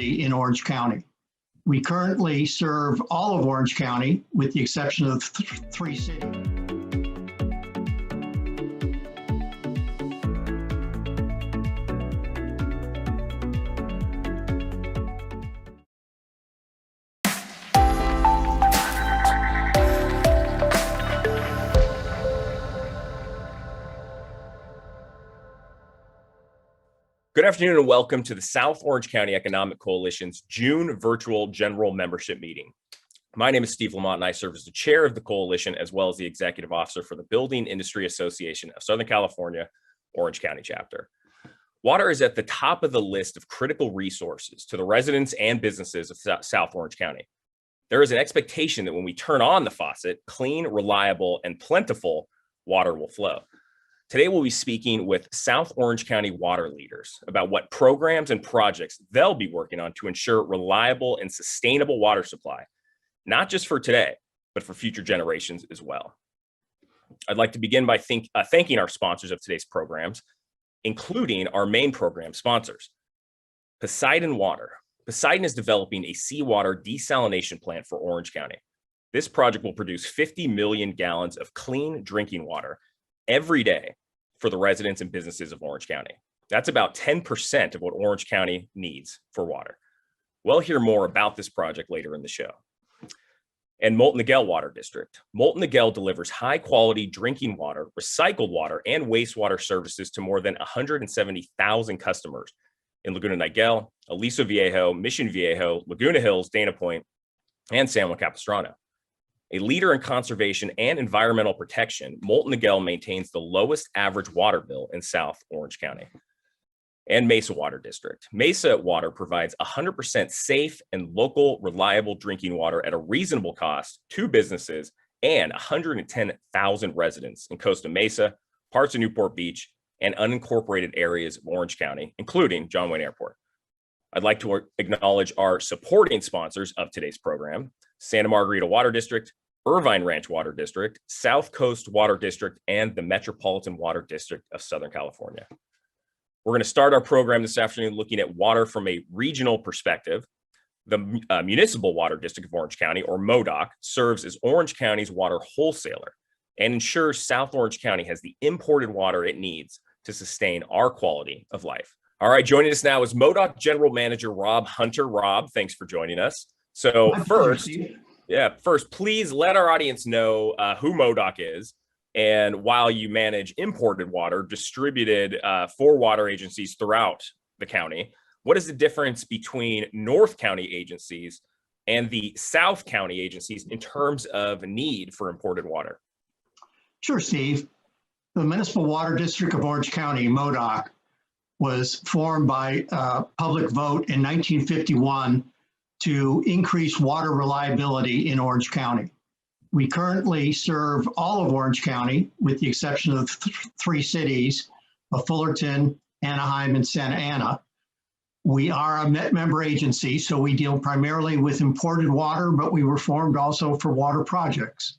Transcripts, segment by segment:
In Orange County. We currently serve all of Orange County with the exception of three cities. Good afternoon and welcome to the South Orange County Economic Coalition's June virtual general membership meeting. My name is Steve Lamont and I serve as the chair of the coalition as well as the executive officer for the Building Industry Association of Southern California, Orange County chapter. Water is at the top of the list of critical resources to the residents and businesses of South Orange County. There is an expectation that when we turn on the faucet, clean, reliable, and plentiful water will flow. Today, we'll be speaking with South Orange County water leaders about what programs and projects they'll be working on to ensure reliable and sustainable water supply, not just for today, but for future generations as well. I'd like to begin by thanking our sponsors of today's programs, including our main program sponsors. Poseidon Water. Poseidon is developing a seawater desalination plant for Orange County. This project will produce 50 million gallons of clean drinking water every day for the residents and businesses of Orange County. That's about 10% of what Orange County needs for water. We'll hear more about this project later in the show. And Molten Miguel Water District. Molten Miguel delivers high quality drinking water, recycled water, and wastewater services to more than 170,000 customers in Laguna Niguel, Aliso Viejo, Mission Viejo, Laguna Hills, Dana Point, and San Juan Capistrano. A leader in conservation and environmental protection, Molten Miguel maintains the lowest average water bill in South Orange County. And Mesa Water District. Mesa Water provides 100% safe and local reliable drinking water at a reasonable cost to businesses and 110,000 residents in Costa Mesa, parts of Newport Beach, and unincorporated areas of Orange County, including John Wayne Airport. I'd like to acknowledge our supporting sponsors of today's program: Santa Margarita Water District, Irvine Ranch Water District, South Coast Water District, and the Metropolitan Water District of Southern California. We're going to start our program this afternoon looking at water from a regional perspective. The Municipal Water District of Orange County, or MoDOC, serves as Orange County's water wholesaler and ensures South Orange County has the imported water it needs to sustain our quality of life. All right, joining us now is MoDOC General Manager Rob Hunter. Rob, thanks for joining us. So first, please let our audience know who MoDOC is, and while you manage imported water distributed for water agencies throughout the county, what is the difference between North County agencies and the South County agencies in terms of need for imported water? Sure, Steve. The Municipal Water District of Orange County, MoDOC, was formed by public vote in 1951 to increase water reliability in Orange County. We currently serve all of Orange County, with the exception of three cities of Fullerton, Anaheim, and Santa Ana. We are a member agency, so we deal primarily with imported water, but we were formed also for water projects.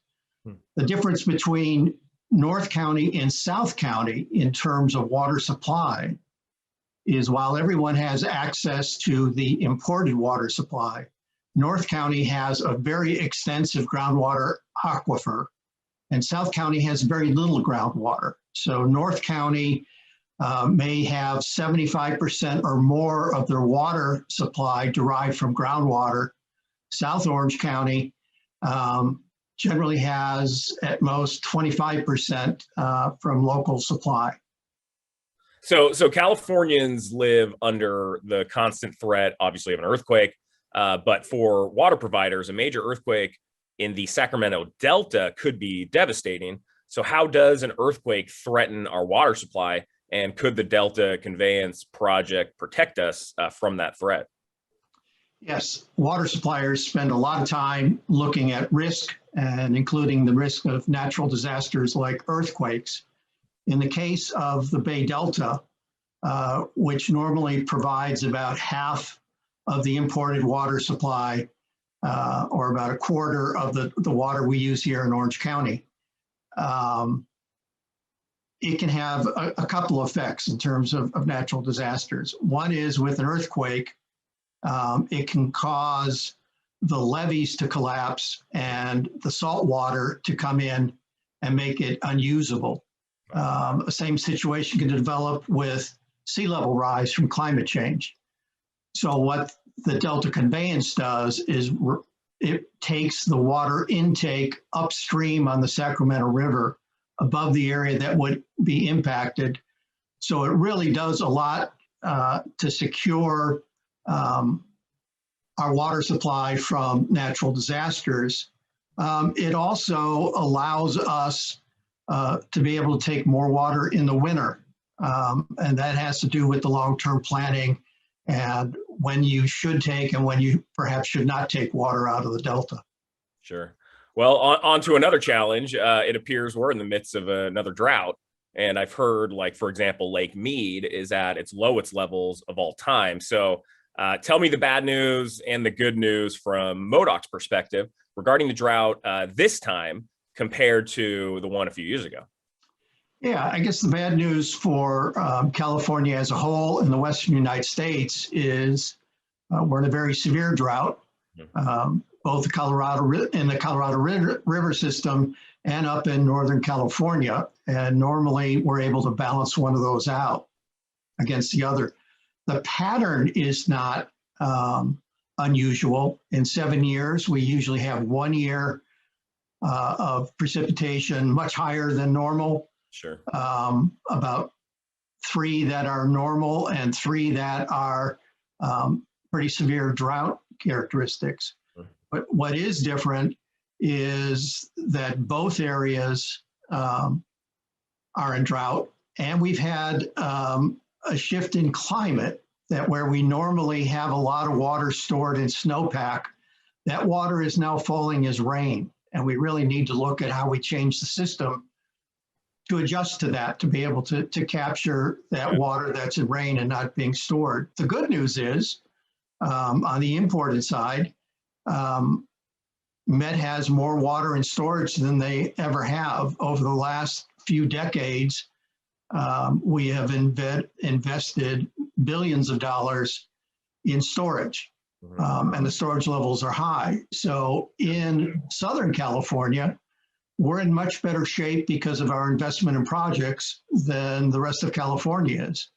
The difference between North County and South County in terms of water supply is, while everyone has access to the imported water supply, North County has a very extensive groundwater aquifer, and South County has very little groundwater. So North County may have 75% or more of their water supply derived from groundwater. South Orange County generally has at most 25% from local supply. So Californians live under the constant threat, obviously, of an earthquake, but for water providers, a major earthquake in the Sacramento Delta could be devastating. So how does an earthquake threaten our water supply? And could the Delta Conveyance Project protect us from that threat? Yes, water suppliers spend a lot of time looking at risk, and including the risk of natural disasters like earthquakes. In the case of the Bay Delta, which normally provides about half of the imported water supply, or about a quarter of the water we use here in Orange County, it can have a couple of effects in terms of natural disasters. One is, with an earthquake, it can cause the levees to collapse and the salt water to come in and make it unusable. The same situation can develop with sea level rise from climate change. So what the Delta Conveyance does is it takes the water intake upstream on the Sacramento River above the area that would be impacted. So it really does a lot to secure our water supply from natural disasters. It also allows us to be able to take more water in the winter. And that has to do with the long-term planning and when you should take and when you perhaps should not take water out of the Delta. Sure. Well, on to another challenge. It appears we're in the midst of another drought. And I've heard, like, for example, Lake Mead is at its lowest levels of all time. So tell me the bad news and the good news from MoDOC's perspective regarding the drought this time compared to the one a few years ago. Yeah, I guess the bad news for California as a whole in the Western United States is we're in a very severe drought. Both the Colorado River system and up in Northern California. And normally we're able to balance one of those out against the other. The pattern is not unusual. In 7 years, we usually have 1 year of precipitation much higher than normal. Sure. About 3 that are normal and 3 that are pretty severe drought characteristics. But what is different is that both areas are in drought, and we've had a shift in climate that where we normally have a lot of water stored in snowpack, that water is now falling as rain. And we really need to look at how we change the system to adjust to that, to be able to capture that water that's in rain and not being stored. The good news is, on the imported side, Met has more water in storage than they ever have. Over the last few decades, we have invested billions of dollars in storage, and the storage levels are high. So in Southern California, we're in much better shape because of our investment in projects than the rest of California is.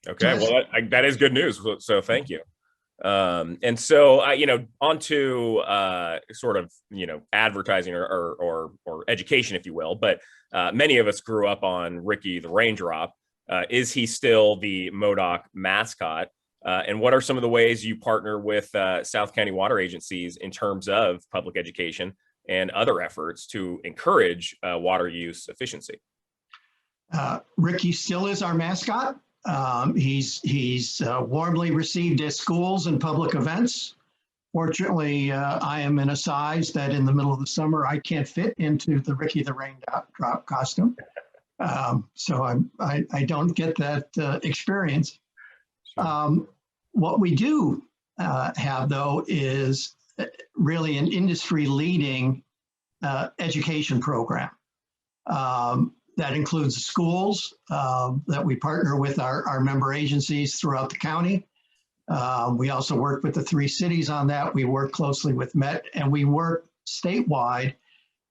Okay, well, that is good news. So thank you. And so, onto sort of, advertising or education, if you will. But many of us grew up on Ricky the Raindrop. Is he still the MODOC mascot? And what are some of the ways you partner with South County water agencies in terms of public education and other efforts to encourage water use efficiency? Ricky still is our mascot. He's warmly received at schools and public events. Fortunately, I am in a size that in the middle of the summer, I can't fit into the Ricky the Raindrop costume. So I don't get that experience. What we do have, though, is really an industry-leading education program. That includes schools that we partner with our member agencies throughout the county. We also work with the 3 cities on that. We work closely with Met, and we work statewide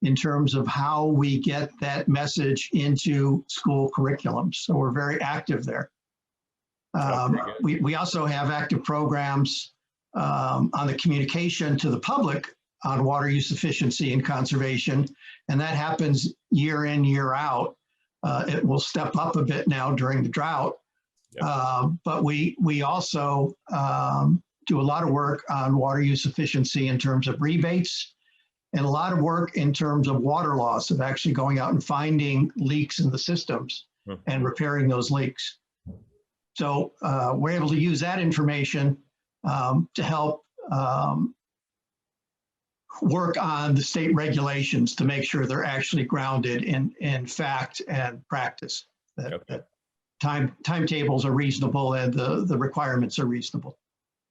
in terms of how we get that message into school curriculums. So we're very active there. We also have active programs on the communication to the public on water use efficiency and conservation, and that happens year in, year out. It will step up a bit now during the drought, but we also do a lot of work on water use efficiency in terms of rebates, and a lot of work in terms of water loss, of actually going out and finding leaks in the systems and repairing those leaks. So we're able to use that information to help work on the state regulations to make sure they're actually grounded in fact and practice. That timetables are reasonable and the requirements are reasonable.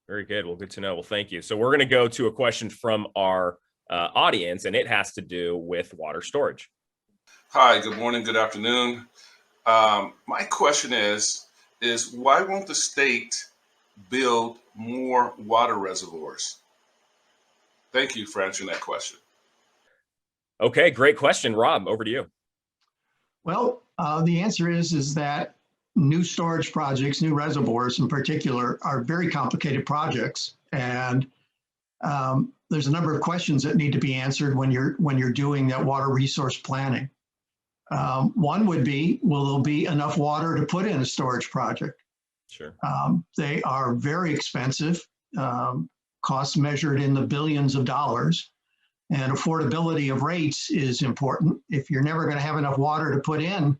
Very good. Well, good to know. Well, thank you. So we're going to go to a question from our audience, and it has to do with water storage. Hi, good morning, good afternoon. My question is why won't the state build more water reservoirs? Thank you for answering that question. Okay, great question. Rob, over to you. Well, the answer is that new storage projects, new reservoirs in particular, are very complicated projects. And there's a number of questions that need to be answered when you're doing that water resource planning. One would be, will there be enough water to put in a storage project? Sure. They are very expensive, costs measured in the billions of dollars, and affordability of rates is important. If you're never going to have enough water to put in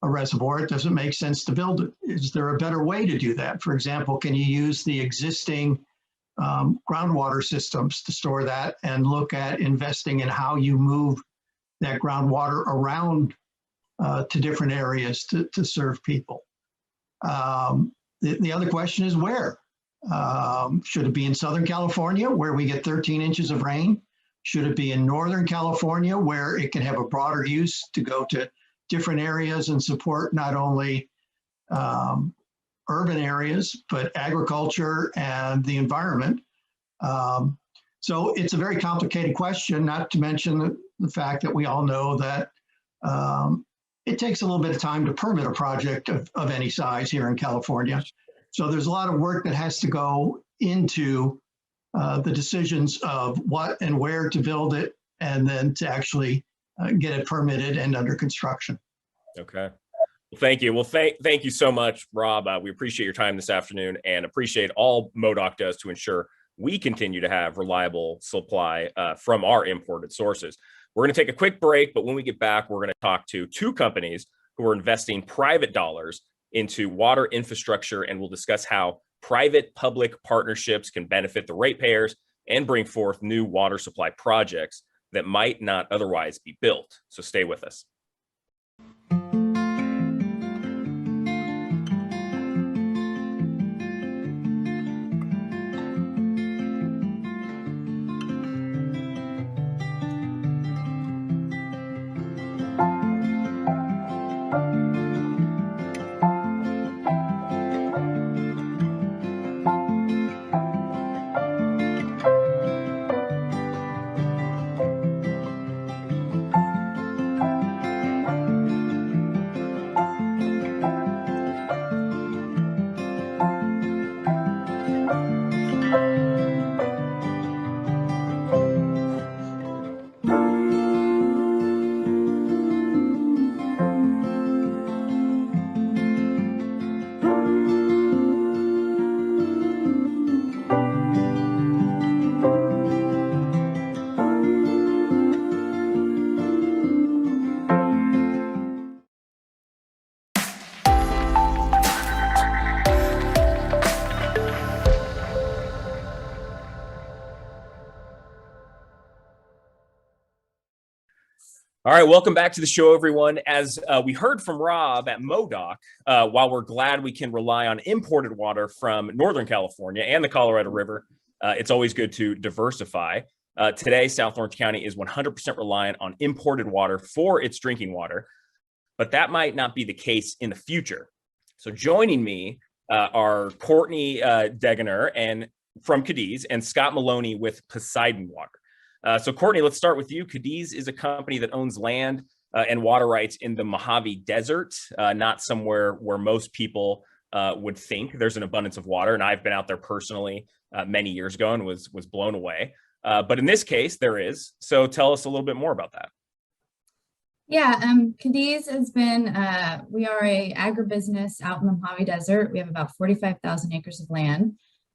a reservoir, it doesn't make sense to build it. Is there a better way to do that? For example, can you use the existing groundwater systems to store that and look at investing in how you move that groundwater around to different areas to serve people? The other question is where? Should it be in Southern California, where we get 13 inches of rain? Should it be in Northern California, where it can have a broader use to go to different areas and support not only urban areas, but agriculture and the environment? So it's a very complicated question, not to mention the fact that we all know that it takes a little bit of time to permit a project of any size here in California. So there's a lot of work that has to go into the decisions of what and where to build it, and then to actually get it permitted and under construction. Okay. Well, thank you. Well, thank you so much, Rob. We appreciate your time this afternoon and appreciate all MODOC does to ensure we continue to have reliable supply from our imported sources. We're going to take a quick break, but when we get back, we're going to talk to 2 companies who are investing private dollars into water infrastructure, and we'll discuss how private-public partnerships can benefit the ratepayers and bring forth new water supply projects that might not otherwise be built. So stay with us. All right, welcome back to the show, everyone. As we heard from Rob at MoDOC, while we're glad we can rely on imported water from Northern California and the Colorado River, it's always good to diversify. Today, South Orange County is 100% reliant on imported water for its drinking water, but that might not be the case in the future. So joining me are Courtney Degener and from Cadiz and Scott Maloney with Poseidon Water. So Courtney, let's start with you. Cadiz is a company that owns land and water rights in the Mojave Desert, not somewhere where most people would think there's an abundance of water. And I've been out there personally many years ago and was blown away. But in this case, there is. So tell us a little bit more about that. Yeah, Cadiz has been, we are a agribusiness out in the Mojave Desert. We have about 45,000 acres of land.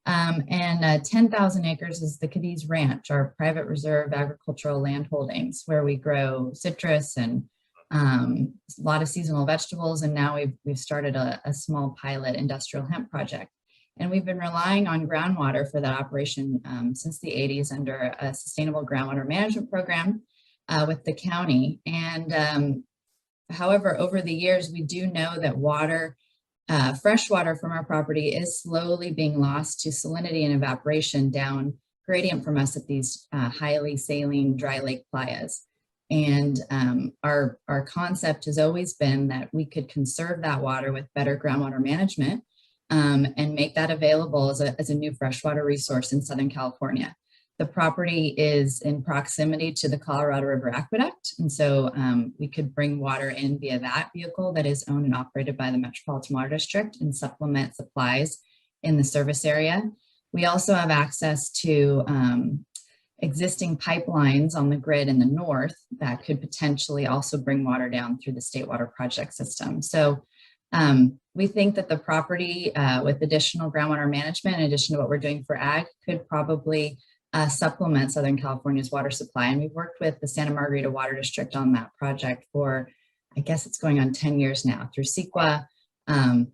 And 10,000 acres is the Cadiz Ranch, our private reserve agricultural land holdings, where we grow citrus and a lot of seasonal vegetables. And now we've started a small pilot industrial hemp project. And we've been relying on groundwater for that operation since the 80s under a sustainable groundwater management program with the county. And however, over the years, we do know that fresh water from our property is slowly being lost to salinity and evaporation down gradient from us at these highly saline dry lake playas. And our concept has always been that we could conserve that water with better groundwater management and make that available as a new freshwater resource in Southern California. The property is in proximity to the Colorado River Aqueduct, and so we could bring water in via that vehicle that is owned and operated by the Metropolitan Water District and supplement supplies in the service area. We also have access to existing pipelines on the grid in the north that could potentially also bring water down through the State Water Project system. So we think that the property with additional groundwater management, in addition to what we're doing for ag, could probably supplement Southern California's water supply. And we've worked with the Santa Margarita Water District on that project for, I guess it's going on 10 years now, through CEQA,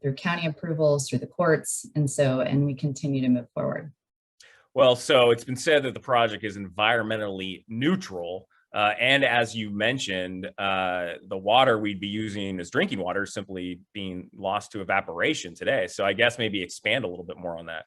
through county approvals, through the courts. And we continue to move forward. Well, so it's been said that the project is environmentally neutral. And as you mentioned, the water we'd be using as drinking water is simply being lost to evaporation today. So I guess maybe expand a little bit more on that.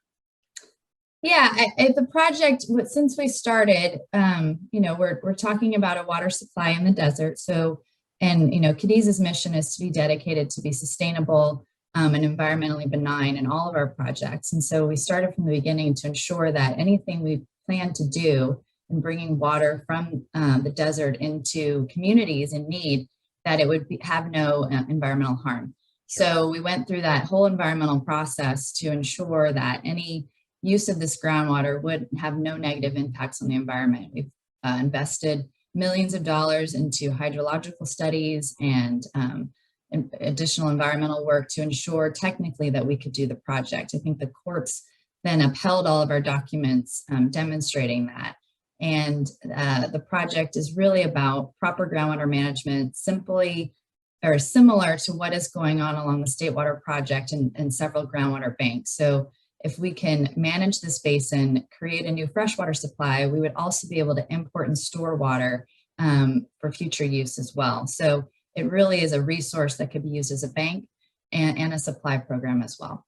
Yeah, the project, since we started, we're talking about a water supply in the desert. So, and, Cadiz's mission is to be dedicated to be sustainable and environmentally benign in all of our projects. And so we started from the beginning to ensure that anything we plan to do in bringing water from the desert into communities in need, that it would have no environmental harm. So we went through that whole environmental process to ensure that any use of this groundwater would have no negative impacts on the environment. We've invested millions of dollars into hydrological studies and additional environmental work to ensure technically that we could do the project. I think the courts then upheld all of our documents demonstrating that. And the project is really about proper groundwater management, simply or similar to what is going on along the State Water Project and several groundwater banks. So if we can manage this basin, create a new freshwater supply, we would also be able to import and store water for future use as well. So it really is a resource that could be used as a bank and a supply program as well.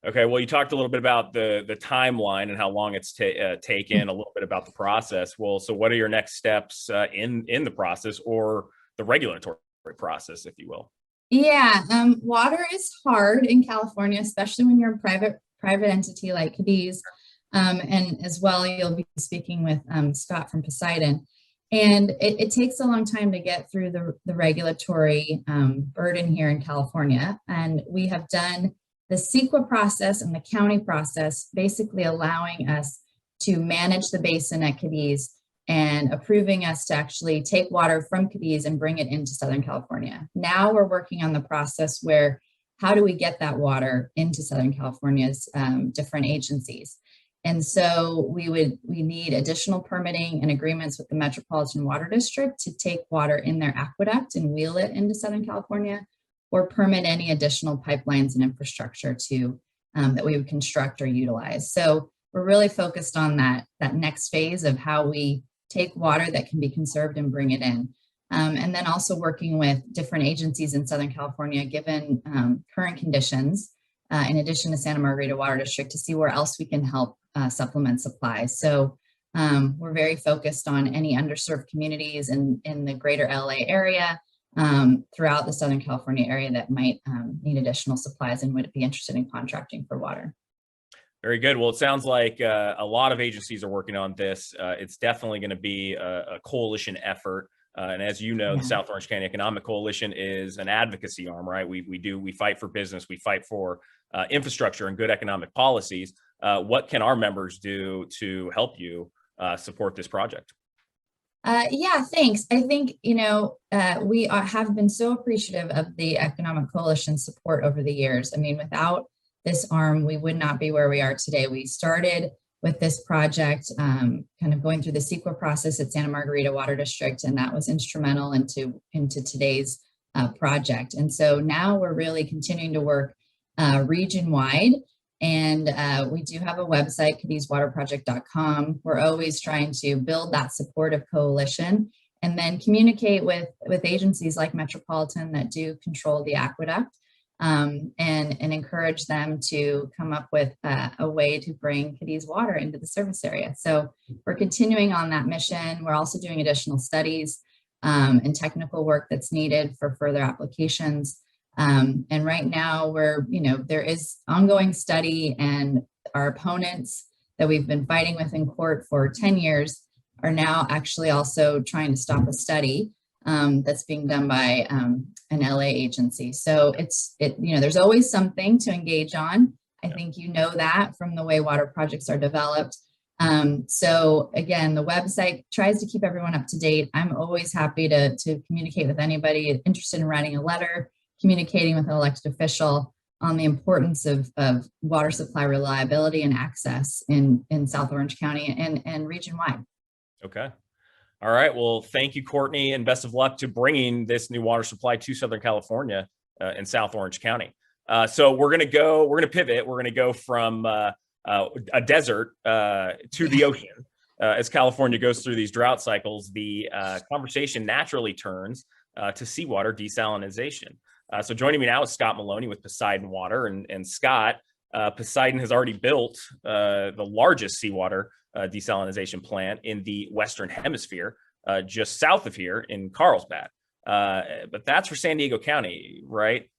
Okay, well, you talked a little bit about the timeline and how long it's taken, a little bit about the process. Well, so what are your next steps in the process or the regulatory process, if you will? Yeah, water is hard in California, especially when you're a private entity like Cadiz. And as well, you'll be speaking with Scott from Poseidon. And it takes a long time to get through the regulatory burden here in California. And we have done the CEQA process and the county process, basically allowing us to manage the basin at Cadiz and approving us to actually take water from Cadiz and bring it into Southern California. Now we're working on the process where, how do we get that water into Southern California's different agencies? And so we need additional permitting and agreements with the Metropolitan Water District to take water in their aqueduct and wheel it into Southern California, or permit any additional pipelines and infrastructure that we would construct or utilize. So we're really focused on that next phase of how we take water that can be conserved and bring it in. And then also working with different agencies in Southern California, given current conditions, in addition to Santa Margarita Water District, to see where else we can help supplement supplies. So we're very focused on any underserved communities in the greater LA area, throughout the Southern California area that might need additional supplies and would be interested in contracting for water. Very good. Well, it sounds like a lot of agencies are working on this. It's definitely going to be a coalition effort. And as you know, the South Orange County Economic Coalition is an advocacy arm, right? We fight for business. We fight for infrastructure and good economic policies. What can our members do to help you support this project? Yeah, thanks. I think, we have been so appreciative of the Economic Coalition support over the years. I mean, without this arm, we would not be where we are today. We started with this project, kind of going through the CEQA process at Santa Margarita Water District, and that was instrumental into today's project. And so now we're really continuing to work region-wide. And we do have a website, cadieswaterproject.com. We're always trying to build that supportive coalition and then communicate with agencies like Metropolitan that do control the aqueduct, and encourage them to come up with a way to bring Cadiz water into the service area. So we're continuing on that mission. We're also doing additional studies and technical work that's needed for further applications. And right now there is ongoing study, and our opponents that we've been fighting with in court for 10 years are now actually also trying to stop a study that's being done by an LA agency. So there's always something to engage on. I think you know that from the way water projects are developed. So again, the website tries to keep everyone up to date. I'm always happy to communicate with anybody interested in writing a letter, communicating with an elected official on the importance of water supply reliability and access in South Orange County and region-wide. Okay. All right. Well, thank you, Courtney, and best of luck to bringing this new water supply to Southern California and South Orange County. So we're going to pivot. We're going to go from a desert to the ocean. As California goes through these drought cycles, the conversation naturally turns to seawater desalination. So joining me now is Scott Maloney with Poseidon Water. And Scott, Poseidon has already built the largest seawater desalination plant in the Western Hemisphere, just south of here in Carlsbad. But that's for San Diego County, right?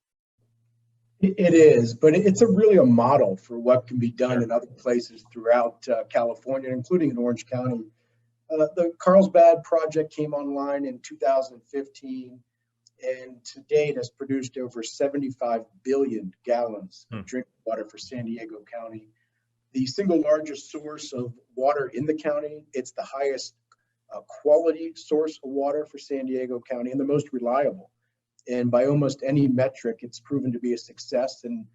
It is, but it's really a model for what can be done in other places throughout California, including in Orange County. The Carlsbad project came online in 2015. And to date has produced over 75 billion gallons of drinking water for San Diego County. The single largest source of water in the county. It's the highest quality source of water for San Diego County and the most reliable. And by almost any metric, it's proven to be a success. And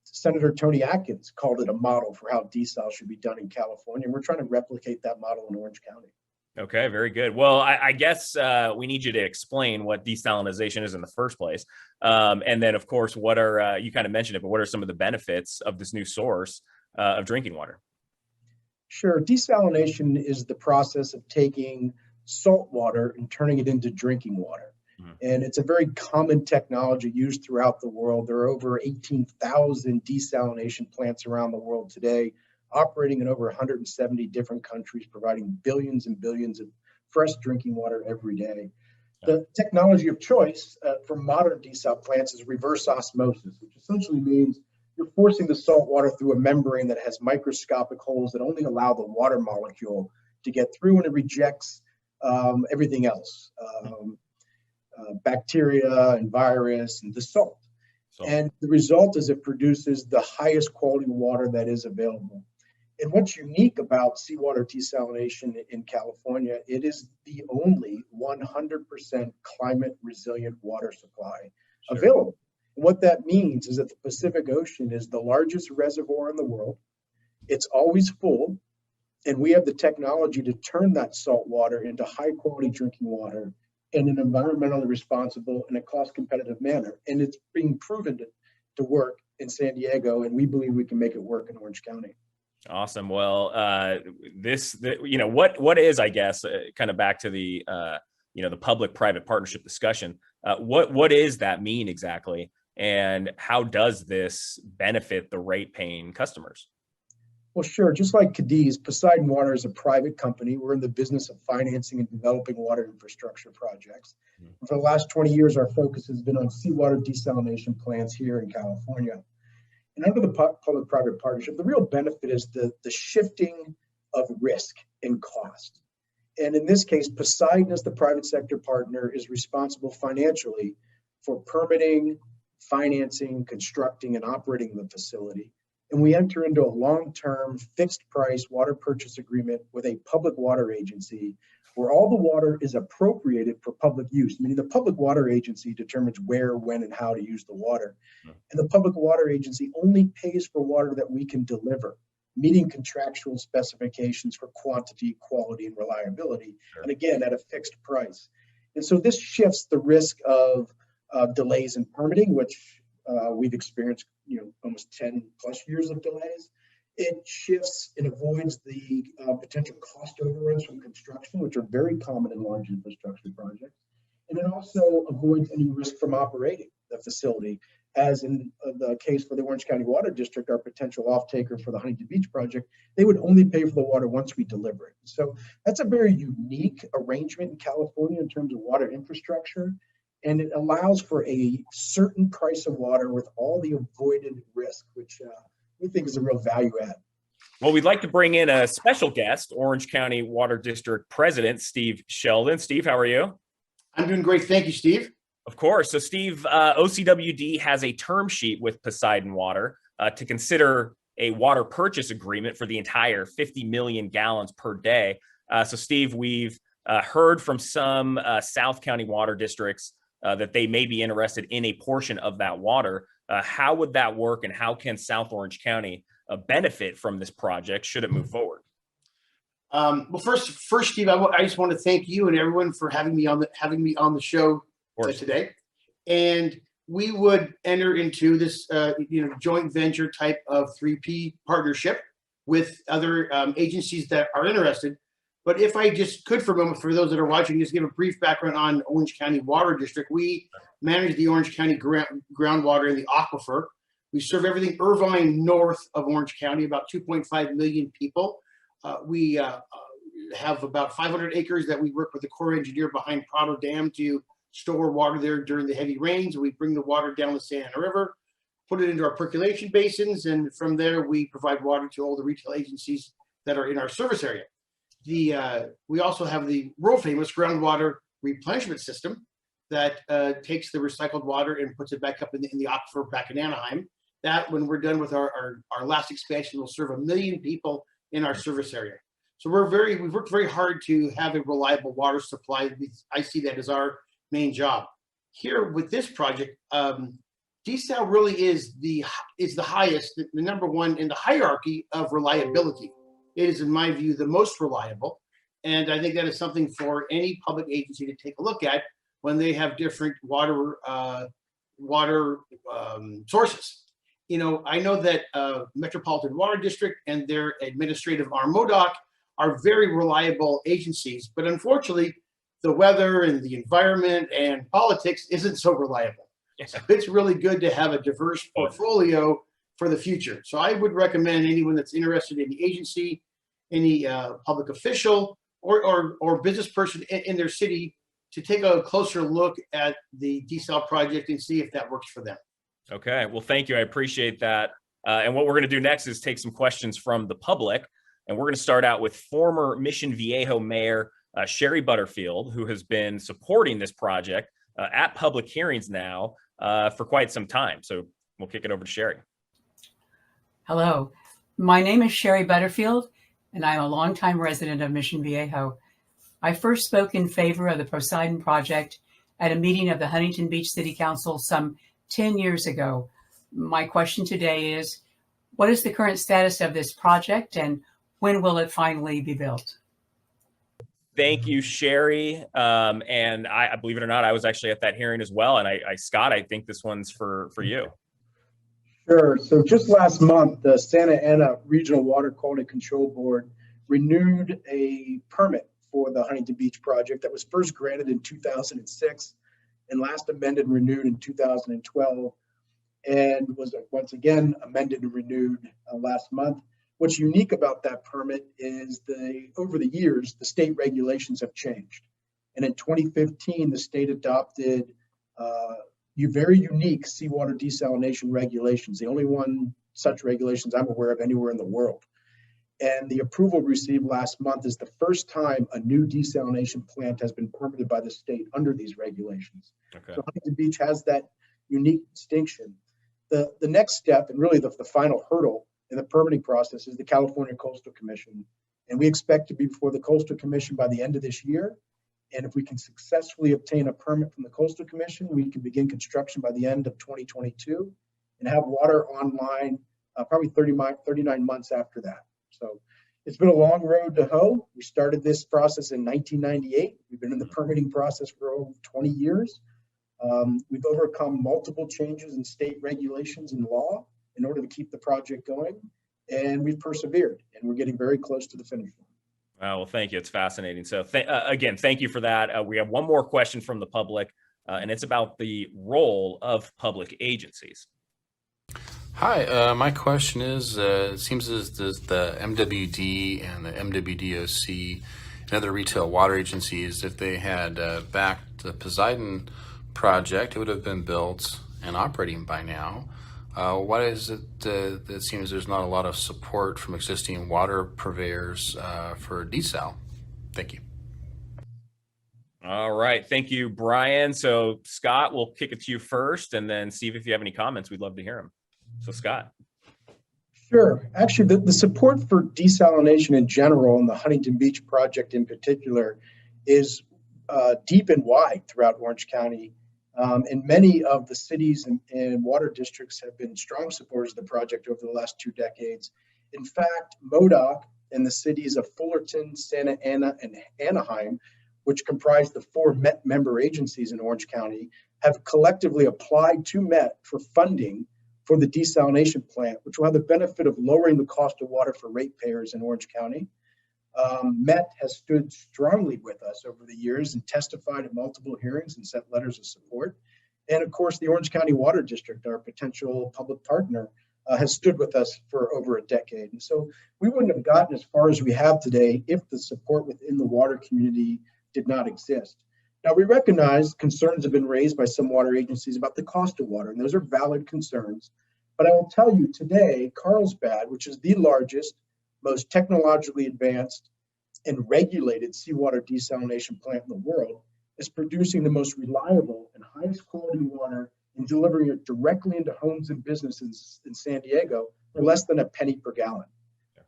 Senator Tony Atkins called it a model for how desal should be done in California. And we're trying to replicate that model in Orange County. Okay, very good. Well, I guess we need you to explain what desalination is in the first place. And then, of course, what are, you kind of mentioned it, but what are some of the benefits of this new source of drinking water? Sure. Desalination is the process of taking salt water and turning it into drinking water. And it's a very common technology used throughout the world. There are over 18,000 desalination plants around the world today, operating in over 170 different countries, providing billions and billions of fresh drinking water every day. The technology of choice for modern desal plants is reverse osmosis, which essentially means you're forcing the salt water through a membrane that has microscopic holes that only allow the water molecule to get through, and it rejects everything else, bacteria and virus and the salt. And the result is it produces the highest quality water that is available. And what's unique about seawater desalination in California, it is the only 100% climate resilient water supply available. And what that means is that the Pacific Ocean is the largest reservoir in the world. It's always full, and we have the technology to turn that salt water into high quality drinking water in an environmentally responsible and a cost competitive manner. And it's being proven to work in San Diego, and we believe we can make it work in Orange County. Awesome. Well, what is, I guess, kind of back to the the public-private partnership discussion. What does that mean exactly? And how does this benefit the rate-paying customers? Well, sure. Just like Cadiz, Poseidon Water is a private company. We're in the business of financing and developing water infrastructure projects. And for the last 20 years, our focus has been on seawater desalination plants here in California. And under the public-private partnership, the real benefit is the shifting of risk and cost. And in this case, Poseidon, as the private sector partner, is responsible financially for permitting, financing, constructing, and operating the facility. And we enter into a long-term fixed price water purchase agreement with a public water agency where all the water is appropriated for public use, meaning the public water agency determines where, when, and how to use the water. And the public water agency only pays for water that we can deliver, meeting contractual specifications for quantity, quality, and reliability, and again, at a fixed price. And so this shifts the risk of delays in permitting, which we've experienced, almost 10 plus years of delays. It shifts and avoids the potential cost overruns from construction, which are very common in large infrastructure projects. And it also avoids any risk from operating the facility, as in the case for the Orange County Water District, our potential off-taker for the Huntington Beach project. They would only pay for the water once we deliver it. So that's a very unique arrangement in California in terms of water infrastructure. And it allows for a certain price of water with all the avoided risk, which we think is a real value add. Well, we'd like to bring in a special guest, Orange County Water District President Steve Sheldon. Steve, how are you? I'm doing great. Thank you, Steve. Of course. So, Steve, OCWD has a term sheet with Poseidon Water to consider a water purchase agreement for the entire 50 million gallons per day. So, Steve, we've heard from some South County water districts that they may be interested in a portion of that water. How would that work, and how can South Orange County benefit from this project should it move forward? Well, first, Steve, I just want to thank you and everyone for having me on the show today. And we would enter into this, joint venture type of 3P partnership with other agencies that are interested. But if I just could for a moment, for those that are watching, just give a brief background on Orange County Water District. We manage the Orange County groundwater in the aquifer. We serve everything Irvine north of Orange County, about 2.5 million people. We have about 500 acres that we work with the Corps engineer behind Prado Dam to store water there during the heavy rains. We bring the water down the Santa Ana River, put it into our percolation basins, and from there we provide water to all the retail agencies that are in our service area. We also have the world famous groundwater replenishment system that takes the recycled water and puts it back up in the aquifer back in Anaheim. That, when we're done with our last expansion, will serve 1 million people in our service area. So we've worked very hard to have a reliable water supply. I see that as our main job. Here with this project, desal really is the highest, the number one in the hierarchy of reliability. It is, in my view, the most reliable. And I think that is something for any public agency to take a look at when they have different water sources. I know that Metropolitan Water District and their administrative arm, MoDOC, are very reliable agencies. But unfortunately, the weather and the environment and politics isn't so reliable. So it's really good to have a diverse portfolio for the future. So I would recommend anyone that's interested in the agency, any public official or business person in their city to take a closer look at the desal project and see if that works for them. Okay, well, thank you. I appreciate that. And what we're going to do next is take some questions from the public. And we're going to start out with former Mission Viejo Mayor Sherry Butterfield, who has been supporting this project at public hearings now for quite some time. So we'll kick it over to Sherry. Hello, my name is Sherry Butterfield, and I'm a longtime resident of Mission Viejo. I first spoke in favor of the Poseidon project at a meeting of the Huntington Beach City Council some 10 years ago. My question today is, what is the current status of this project, and when will it finally be built? Thank you, Sherry. And I believe it or not, I was actually at that hearing as well. And Scott, I think this one's for you. Sure. So just last month, the Santa Ana Regional Water Quality Control Board renewed a permit for the Huntington Beach project that was first granted in 2006 and last amended and renewed in 2012, and was once again amended and renewed last month. What's unique about that permit is over the years, the state regulations have changed. And in 2015, the state adopted very unique seawater desalination regulations, the only one such regulations I'm aware of anywhere in the world. And the approval received last month is the first time a new desalination plant has been permitted by the state under these regulations. Okay. So Huntington Beach has that unique distinction. The next step, and really the final hurdle in the permitting process, is the California Coastal Commission. And we expect to be before the Coastal Commission by the end of this year. And if we can successfully obtain a permit from the Coastal Commission, we can begin construction by the end of 2022 and have water online probably 39 months after that. So it's been a long road to hoe. We started this process in 1998. We've been in the permitting process for over 20 years. We've overcome multiple changes in state regulations and law in order to keep the project going. And we've persevered, and we're getting very close to the finish line. Well, thank you. It's fascinating. So again, thank you for that. We have one more question from the public, and it's about the role of public agencies. Hi, my question is, it seems as the MWD and the MWDOC and other retail water agencies, if they had backed the Poseidon project, it would have been built and operating by now. Why is it that it seems there's not a lot of support from existing water purveyors for desal? Thank you. All right. Thank you, Brian. So Scott, we'll kick it to you first, and then Steve, if you have any comments, we'd love to hear them. So Scott. Sure. Actually, the support for desalination in general and the Huntington Beach project in particular is deep and wide throughout Orange County. And many of the cities and water districts have been strong supporters of the project over the last 2 decades. In fact, MODOC and the cities of Fullerton, Santa Ana, and Anaheim, which comprise the 4 MET member agencies in Orange County, have collectively applied to MET for funding for the desalination plant, which will have the benefit of lowering the cost of water for ratepayers in Orange County. MET has stood strongly with us over the years and testified at multiple hearings and sent letters of support. And of course, the Orange County Water District, our potential public partner, has stood with us for over a decade. And so we wouldn't have gotten as far as we have today if the support within the water community did not exist. Now, we recognize concerns have been raised by some water agencies about the cost of water, and those are valid concerns. But I will tell you today, Carlsbad, which is the largest, most technologically advanced and regulated seawater desalination plant in the world, is producing the most reliable and highest quality water and delivering it directly into homes and businesses in San Diego for less than a penny per gallon.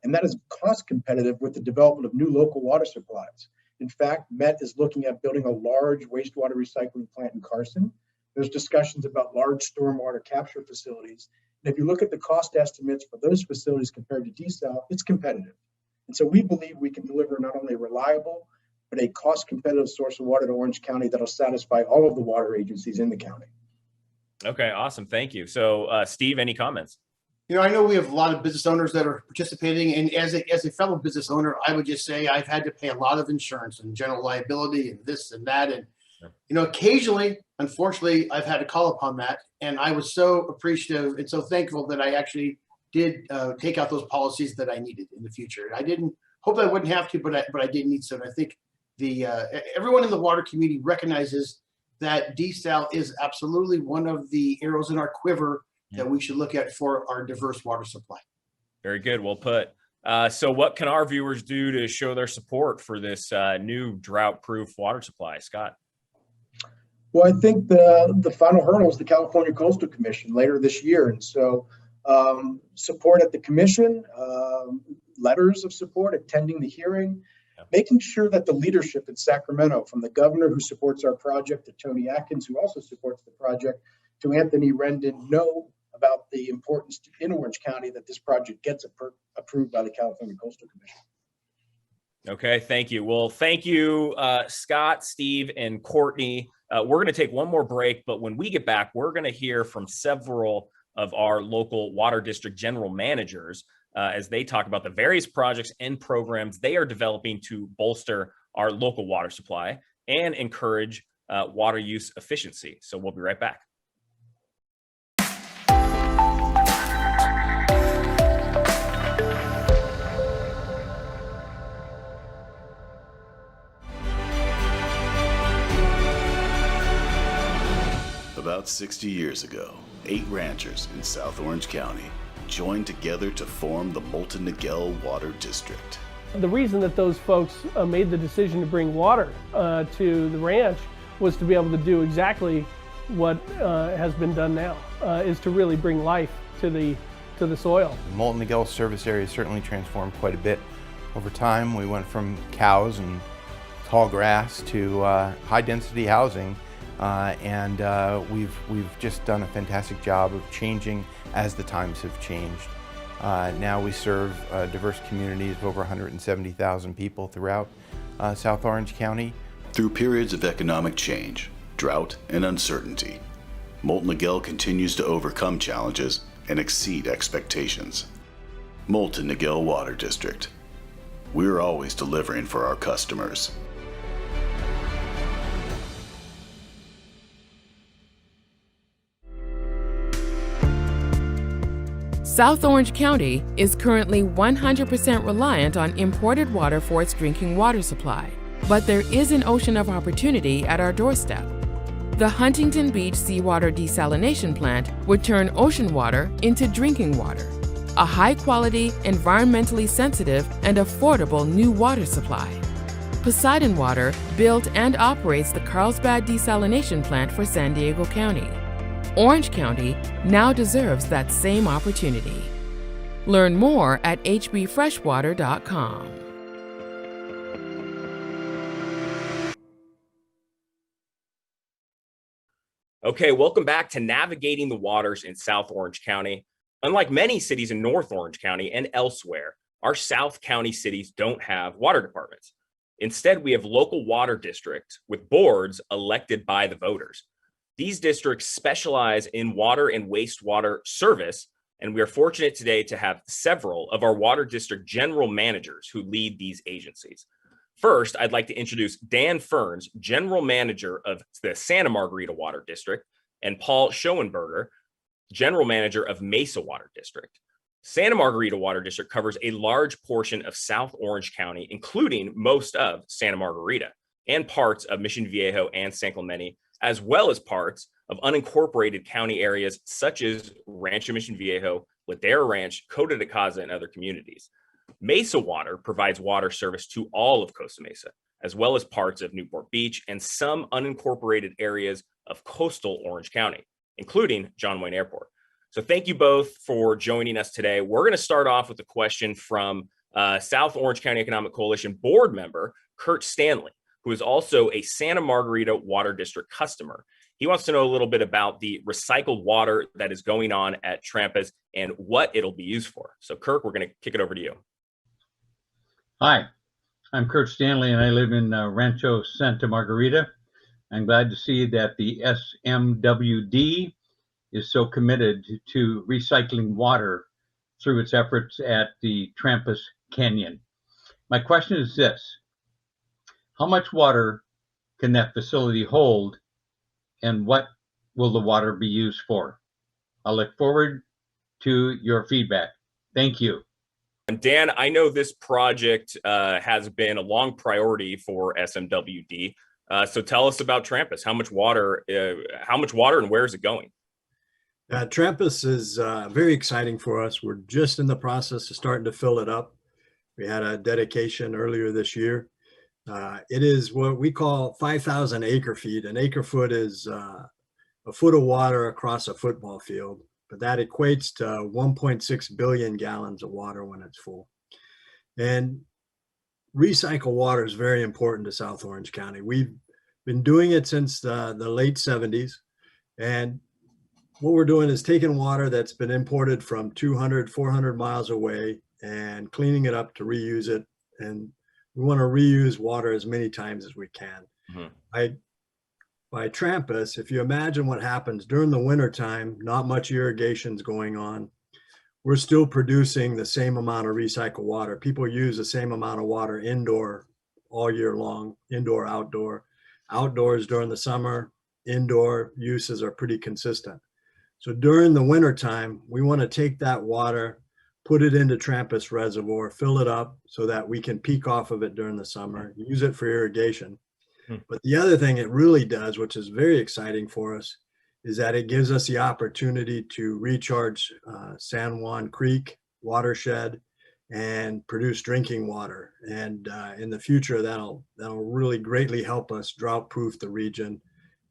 And that is cost competitive with the development of new local water supplies. In fact, MET is looking at building a large wastewater recycling plant in Carson. There's discussions about large stormwater capture facilities. And if you look at the cost estimates for those facilities compared to desal, it's competitive. And so we believe we can deliver not only a reliable, but a cost competitive source of water to Orange County that'll satisfy all of the water agencies in the county. Okay, awesome. Thank you. So Steve, any comments? You know, I know we have a lot of business owners that are participating, and as a fellow business owner, I would just say I've had to pay a lot of insurance and general liability and this and that. And, you know, occasionally, unfortunately, I've had to call upon that. And I was so appreciative and so thankful that I actually did take out those policies that I needed in the future. I didn't hope I wouldn't have to, but I did need some. I think everyone in the water community recognizes that desal is absolutely one of the arrows in our quiver that we should look at for our diverse water supply. Very good. Well put. So what can our viewers do to show their support for this new drought-proof water supply? Scott? Well, I think the final hurdle is the California Coastal Commission later this year. And so support at the commission, letters of support, attending the hearing, making sure that the leadership in Sacramento, from the governor who supports our project to Tony Atkins, who also supports the project, to Anthony Rendon, know about the importance in Orange County that this project gets approved by the California Coastal Commission. Okay, thank you. Well, thank you, Scott, Steve, and Courtney. We're going to take one more break, but when we get back, we're going to hear from several of our local water district general managers as they talk about the various projects and programs they are developing to bolster our local water supply and encourage water use efficiency. So we'll be right back. About 60 years ago, 8 ranchers in South Orange County joined together to form the Molten Miguel Water District. The reason that those folks made the decision to bring water to the ranch was to be able to do exactly what has been done now, is to really bring life to the soil. The Molten Miguel service area certainly transformed quite a bit over time. We went from cows and tall grass to high density housing. We've just done a fantastic job of changing as the times have changed. Now we serve diverse communities of over 170,000 people throughout South Orange County. Through periods of economic change, drought, and uncertainty, Molten Miguel continues to overcome challenges and exceed expectations. Molten Miguel Water District. We're always delivering for our customers. South Orange County is currently 100% reliant on imported water for its drinking water supply, but there is an ocean of opportunity at our doorstep. The Huntington Beach Seawater Desalination Plant would turn ocean water into drinking water, a high-quality, environmentally sensitive, and affordable new water supply. Poseidon Water built and operates the Carlsbad Desalination Plant for San Diego County. Orange County now deserves that same opportunity. Learn more at hbfreshwater.com. Okay, welcome back to Navigating the Waters in South Orange County. Unlike many cities in North Orange County and elsewhere, our South County cities don't have water departments. Instead, we have local water districts with boards elected by the voters. These districts specialize in water and wastewater service, and we are fortunate today to have several of our water district general managers who lead these agencies. First, I'd like to introduce Dan Ferns, general manager of the Santa Margarita Water District, and Paul Schoenberger, general manager of Mesa Water District. Santa Margarita Water District covers a large portion of South Orange County, including most of Santa Margarita and parts of Mission Viejo and San Clemente, as well as parts of unincorporated county areas such as Rancho Mission Viejo, Ladera Ranch, Costa de Caza, and other communities. Mesa Water provides water service to all of Costa Mesa, as well as parts of Newport Beach and some unincorporated areas of coastal Orange County, including John Wayne Airport. So thank you both for joining us today. We're going to start off with a question from South Orange County Economic Coalition board member, Kurt Stanley, who is also a Santa Margarita Water District customer. He wants to know a little bit about the recycled water that is going on at Trampas and what it'll be used for. So Kirk, we're going to kick it over to you. Hi, I'm Kurt Stanley and I live in Rancho Santa Margarita. I'm glad to see that the SMWD is so committed to recycling water through its efforts at the Trampas Canyon. My question is this: how much water can that facility hold, and what will the water be used for? I'll look forward to your feedback. Thank you. And Dan, I know this project has been a long priority for SMWD. So tell us about Trampas. How much water and where is it going? Trampas is very exciting for us. We're just in the process of starting to fill it up. We had a dedication earlier this year. It is what we call 5,000 acre feet. An acre foot is a foot of water across a football field, but that equates to 1.6 billion gallons of water when it's full. And recycled water is very important to South Orange County. We've been doing it since the late 70s. And what we're doing is taking water that's been imported from 200, 400 miles away and cleaning it up to reuse it. And we want to reuse water as many times as we can. Mm-hmm. By Trampas, if you imagine what happens during the wintertime, not much irrigation's going on. We're still producing the same amount of recycled water. People use the same amount of water indoor all year long, indoor, outdoor. Outdoors during the summer, indoor uses are pretty consistent. So during the winter time, we want to take that water, put it into Trampas Reservoir, fill it up so that we can peak off of it during the summer, use it for irrigation. But the other thing it really does, which is very exciting for us, is that it gives us the opportunity to recharge San Juan Creek watershed and produce drinking water. And in the future, that'll really greatly help us drought-proof the region,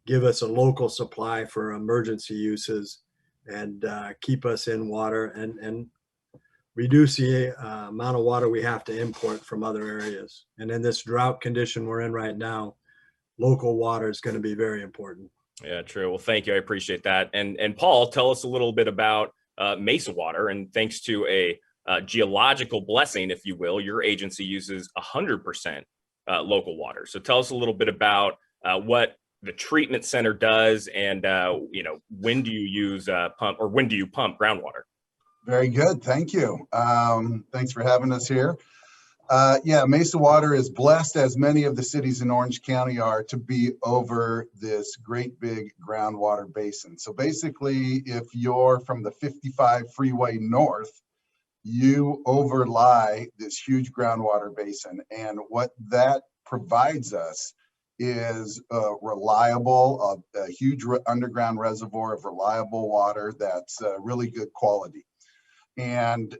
give us a local supply for emergency uses, and keep us in water and reduce the amount of water we have to import from other areas. And in this drought condition we're in right now, local water is going to be very important. Yeah, true. Well, thank you. I appreciate that. And Paul, tell us a little bit about Mesa Water. And thanks to a geological blessing, if you will, your agency uses 100% local water. So tell us a little bit about what the treatment center does, and when do you use pump, or when do you pump groundwater? Very good. Thank you. Thanks for having us here. Yeah, Mesa Water is blessed, as many of the cities in Orange County are, to be over this great big groundwater basin. So basically, if you're from the 55 freeway north, you overlie this huge groundwater basin. And what that provides us is reliable, a huge underground reservoir of reliable water that's really good quality. And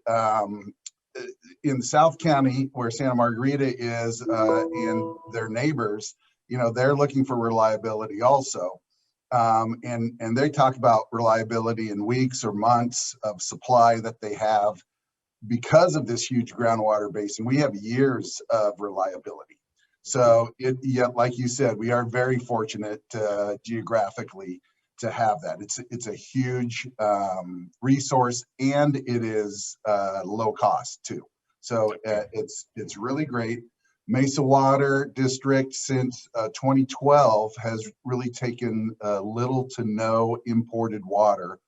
in South County, where Santa Margarita is, and their neighbors, they're looking for reliability also. And they talk about reliability in weeks or months of supply that they have because of this huge groundwater basin. We have years of reliability. So like you said, we are very fortunate geographically to have that. It's a huge resource, and it is low cost too. So it's really great. Mesa Water District since 2012 has really taken little to no imported water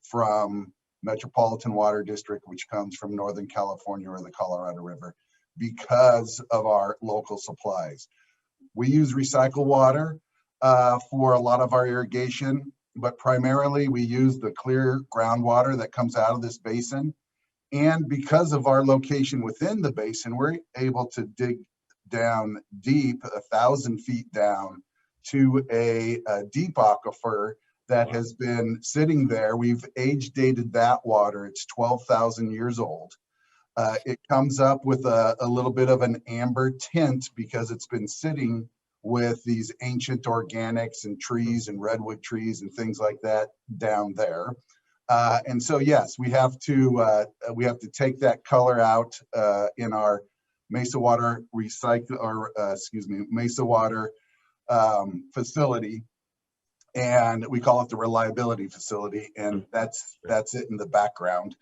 from Metropolitan Water District, which comes from Northern California or the Colorado River, because of our local supplies. We use recycled water for a lot of our irrigation, but primarily we use the clear groundwater that comes out of this basin. And because of our location within the basin, we're able to dig down deep, 1,000 feet down, to a deep aquifer that has been sitting there. We've age dated that water. It's 12,000 years old. It comes up with a little bit of an amber tint because it's been sitting with these ancient organics and trees and redwood trees and things like that down there. And so, yes, we have to take that color out in our Mesa Water Mesa Water facility, and we call it the reliability facility, and that's it in the background.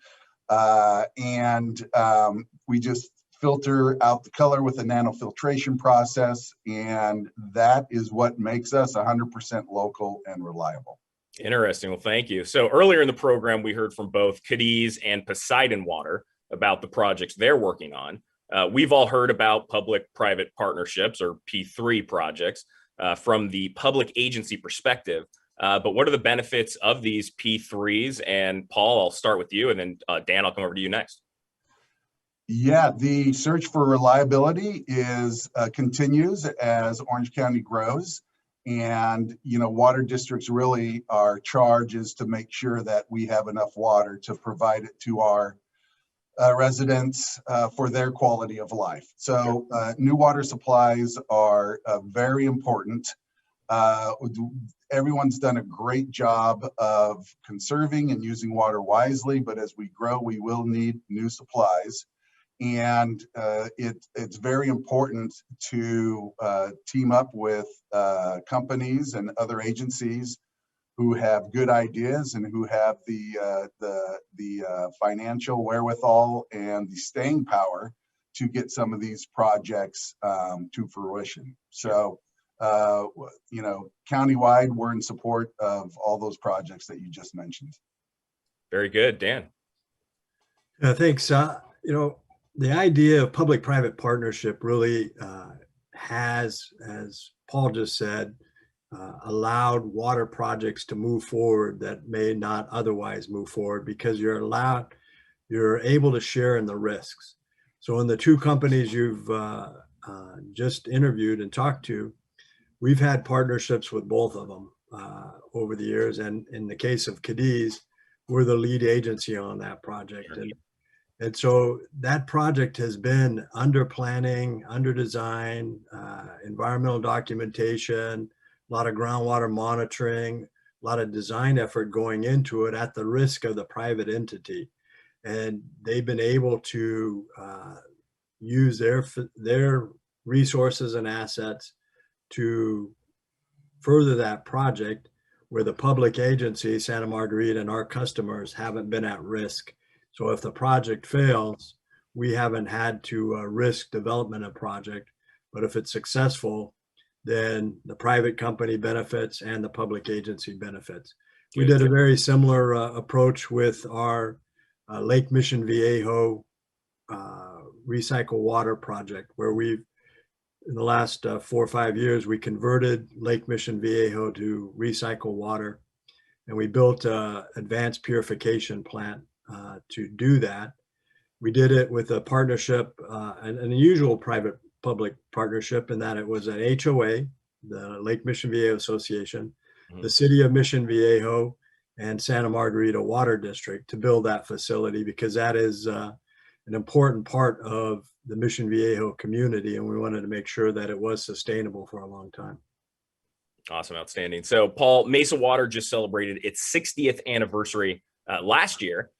We just filter out the color with a nanofiltration process, and that is what makes us 100% local and reliable. Interesting. Well, thank you. So earlier in the program, we heard from both Cadiz and Poseidon Water about the projects they're working on. We've all heard about public-private partnerships, or P3 projects, from the public agency perspective. But what are the benefits of these P3s? And Paul, I'll start with you, and then Dan, I'll come over to you next. Yeah, the search for reliability continues as Orange County grows. And, water districts really, our charge is to make sure that we have enough water to provide it to our residents for their quality of life. So new water supplies are very important. Everyone's done a great job of conserving and using water wisely, but as we grow, we will need new supplies. And it's very important to team up with companies and other agencies who have good ideas and who have the financial wherewithal and the staying power to get some of these projects to fruition. So, countywide, we're in support of all those projects that you just mentioned. Very good. Dan. Thanks. The idea of public-private partnership really has, as Paul just said, allowed water projects to move forward that may not otherwise move forward because you're able to share in the risks. So in the two companies you've just interviewed and talked to, we've had partnerships with both of them over the years. And in the case of Cadiz, we're the lead agency on that project. And so that project has been under planning, under design, environmental documentation, a lot of groundwater monitoring, a lot of design effort going into it at the risk of the private entity. And they've been able to use their resources and assets to further that project where the public agency, Santa Margarita, and our customers haven't been at risk. So if the project fails, we haven't had to risk development of project. But if it's successful, then the private company benefits and the public agency benefits. We did a very similar approach with our Lake Mission Viejo recycle water project, where we've, in the last 4 or 5 years, we converted Lake Mission Viejo to recycle water, and we built an advanced purification plant to do that. We did it with a partnership, an unusual private-public partnership, in that it was an HOA, the Lake Mission Viejo Association, the City of Mission Viejo, and Santa Margarita Water District to build that facility, because that is an important part of the Mission Viejo community, and we wanted to make sure that it was sustainable for a long time. Awesome, outstanding. So, Paul, Mesa Water just celebrated its 60th anniversary last year.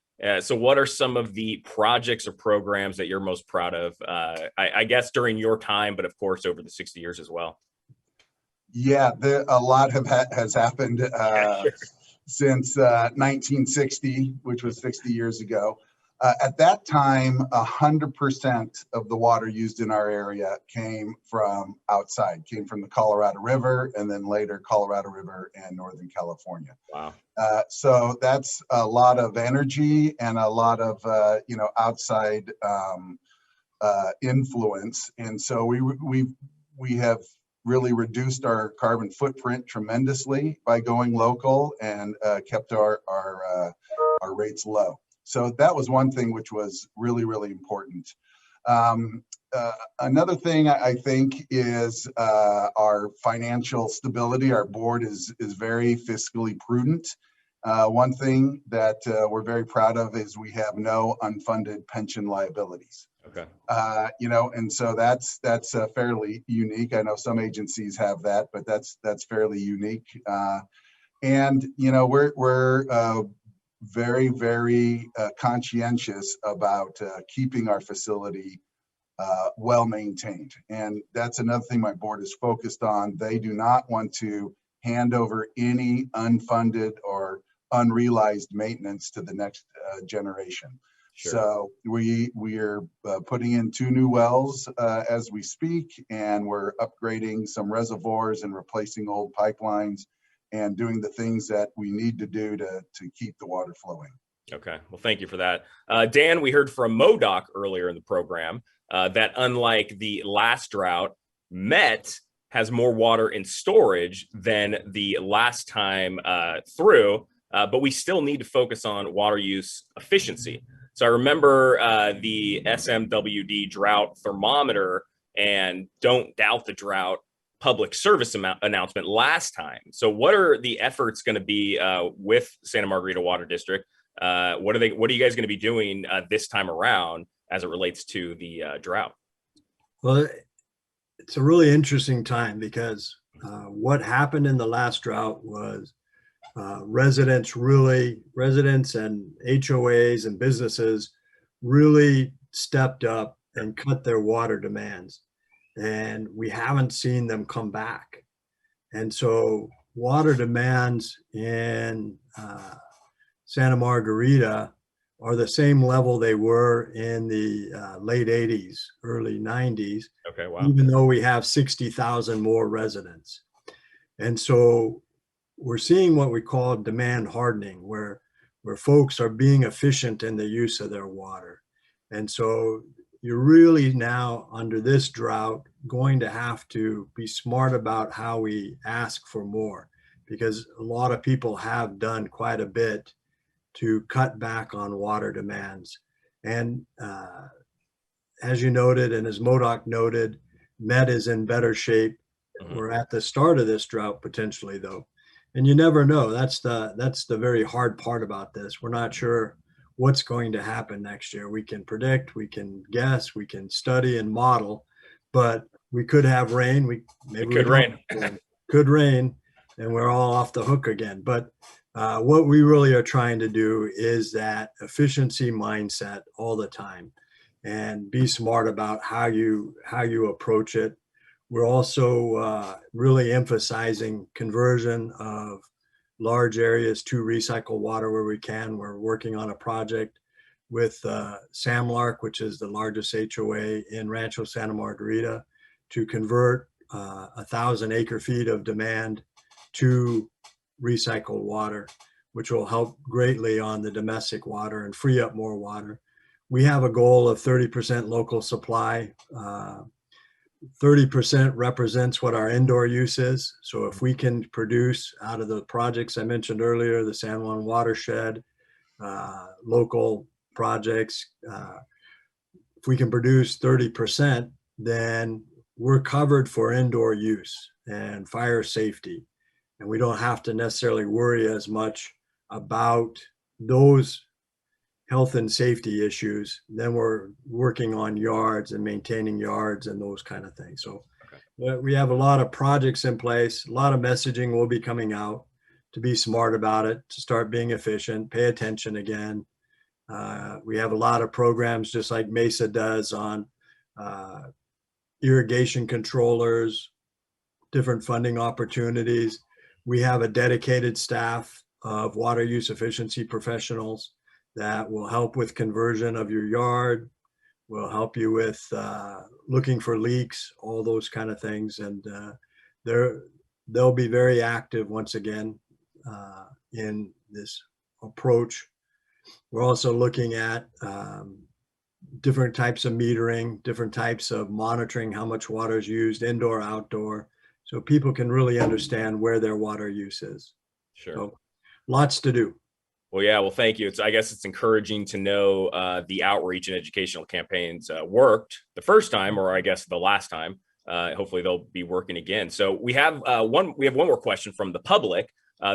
So what are some of the projects or programs that you're most proud of, I guess during your time, but of course over the 60 years as well? Yeah, a lot has happened since 1960, which was 60 years ago. At that time, 100% of the water used in our area came from outside, came from the Colorado River, and then later Colorado River and Northern California. Wow. So that's a lot of energy and a lot of outside influence, and so we have really reduced our carbon footprint tremendously by going local and kept our rates low. So that was one thing which was really, really important. Another thing I think is our financial stability. Our board is very fiscally prudent. One thing that we're very proud of is we have no unfunded pension liabilities. Okay. And so that's fairly unique. I know some agencies have that, but that's fairly unique. And we're very, very conscientious about keeping our facility well maintained. And that's another thing my board is focused on. They do not want to hand over any unfunded or unrealized maintenance to the next generation. Sure. So we are putting in 2 new wells as we speak, and we're upgrading some reservoirs and replacing old pipelines and doing the things that we need to do to keep the water flowing. Okay, well, thank you for that. Dan, we heard from MoDOC earlier in the program that unlike the last drought, Met has more water in storage than the last time through, but we still need to focus on water use efficiency. So I remember the SMWD drought thermometer and Don't Doubt the Drought public service announcement last time. So what are the efforts going to be with Santa Margarita Water District? What are you guys going to be doing this time around as it relates to the drought? Well, it's a really interesting time because what happened in the last drought was residents and HOAs and businesses really stepped up and cut their water demands, and we haven't seen them come back. And so water demands in Santa Margarita are the same level they were in the late 80s, early 90s. Okay, wow. Even though we have 60,000 more residents. And so we're seeing what we call demand hardening, where folks are being efficient in the use of their water. And so, you're really now under this drought going to have to be smart about how we ask for more, because a lot of people have done quite a bit to cut back on water demands. And as you noted, and as MODOC noted, Met is in better shape. We're at the start of this drought potentially, though, and you never know. That's the very hard part about this. We're not sure what's going to happen next year. We can predict, we can guess, we can study and model, but we could have rain. It could rain. Could rain, and we're all off the hook again. But what we really are trying to do is that efficiency mindset all the time, and be smart about how you approach it. We're also really emphasizing conversion of large areas to recycle water where we can. We're working on a project with Samlark, which is the largest HOA in Rancho Santa Margarita, to convert 1,000 acre feet of demand to recycled water, which will help greatly on the domestic water and free up more water. We have a goal of 30% local supply. 30% represents what our indoor use is. So if we can produce out of the projects I mentioned earlier, the San Juan watershed, local projects, if we can produce 30%, then we're covered for indoor use and fire safety. And we don't have to necessarily worry as much about those health and safety issues. Then we're working on yards and maintaining yards and those kind of things. So we have a lot of projects in place, a lot of messaging will be coming out to be smart about it, to start being efficient, pay attention again. We have a lot of programs just like Mesa does on irrigation controllers, different funding opportunities. We have a dedicated staff of water use efficiency professionals that will help with conversion of your yard, will help you with looking for leaks, all those kind of things. And they'll be very active once again in this approach. We're also looking at different types of metering, different types of monitoring how much water is used, indoor, outdoor, so people can really understand where their water use is. Sure. So lots to do. Well, yeah, well, thank you. I guess it's encouraging to know the outreach and educational campaigns worked the first time, or I guess the last time. Hopefully they'll be working again. So we have one more question from the public.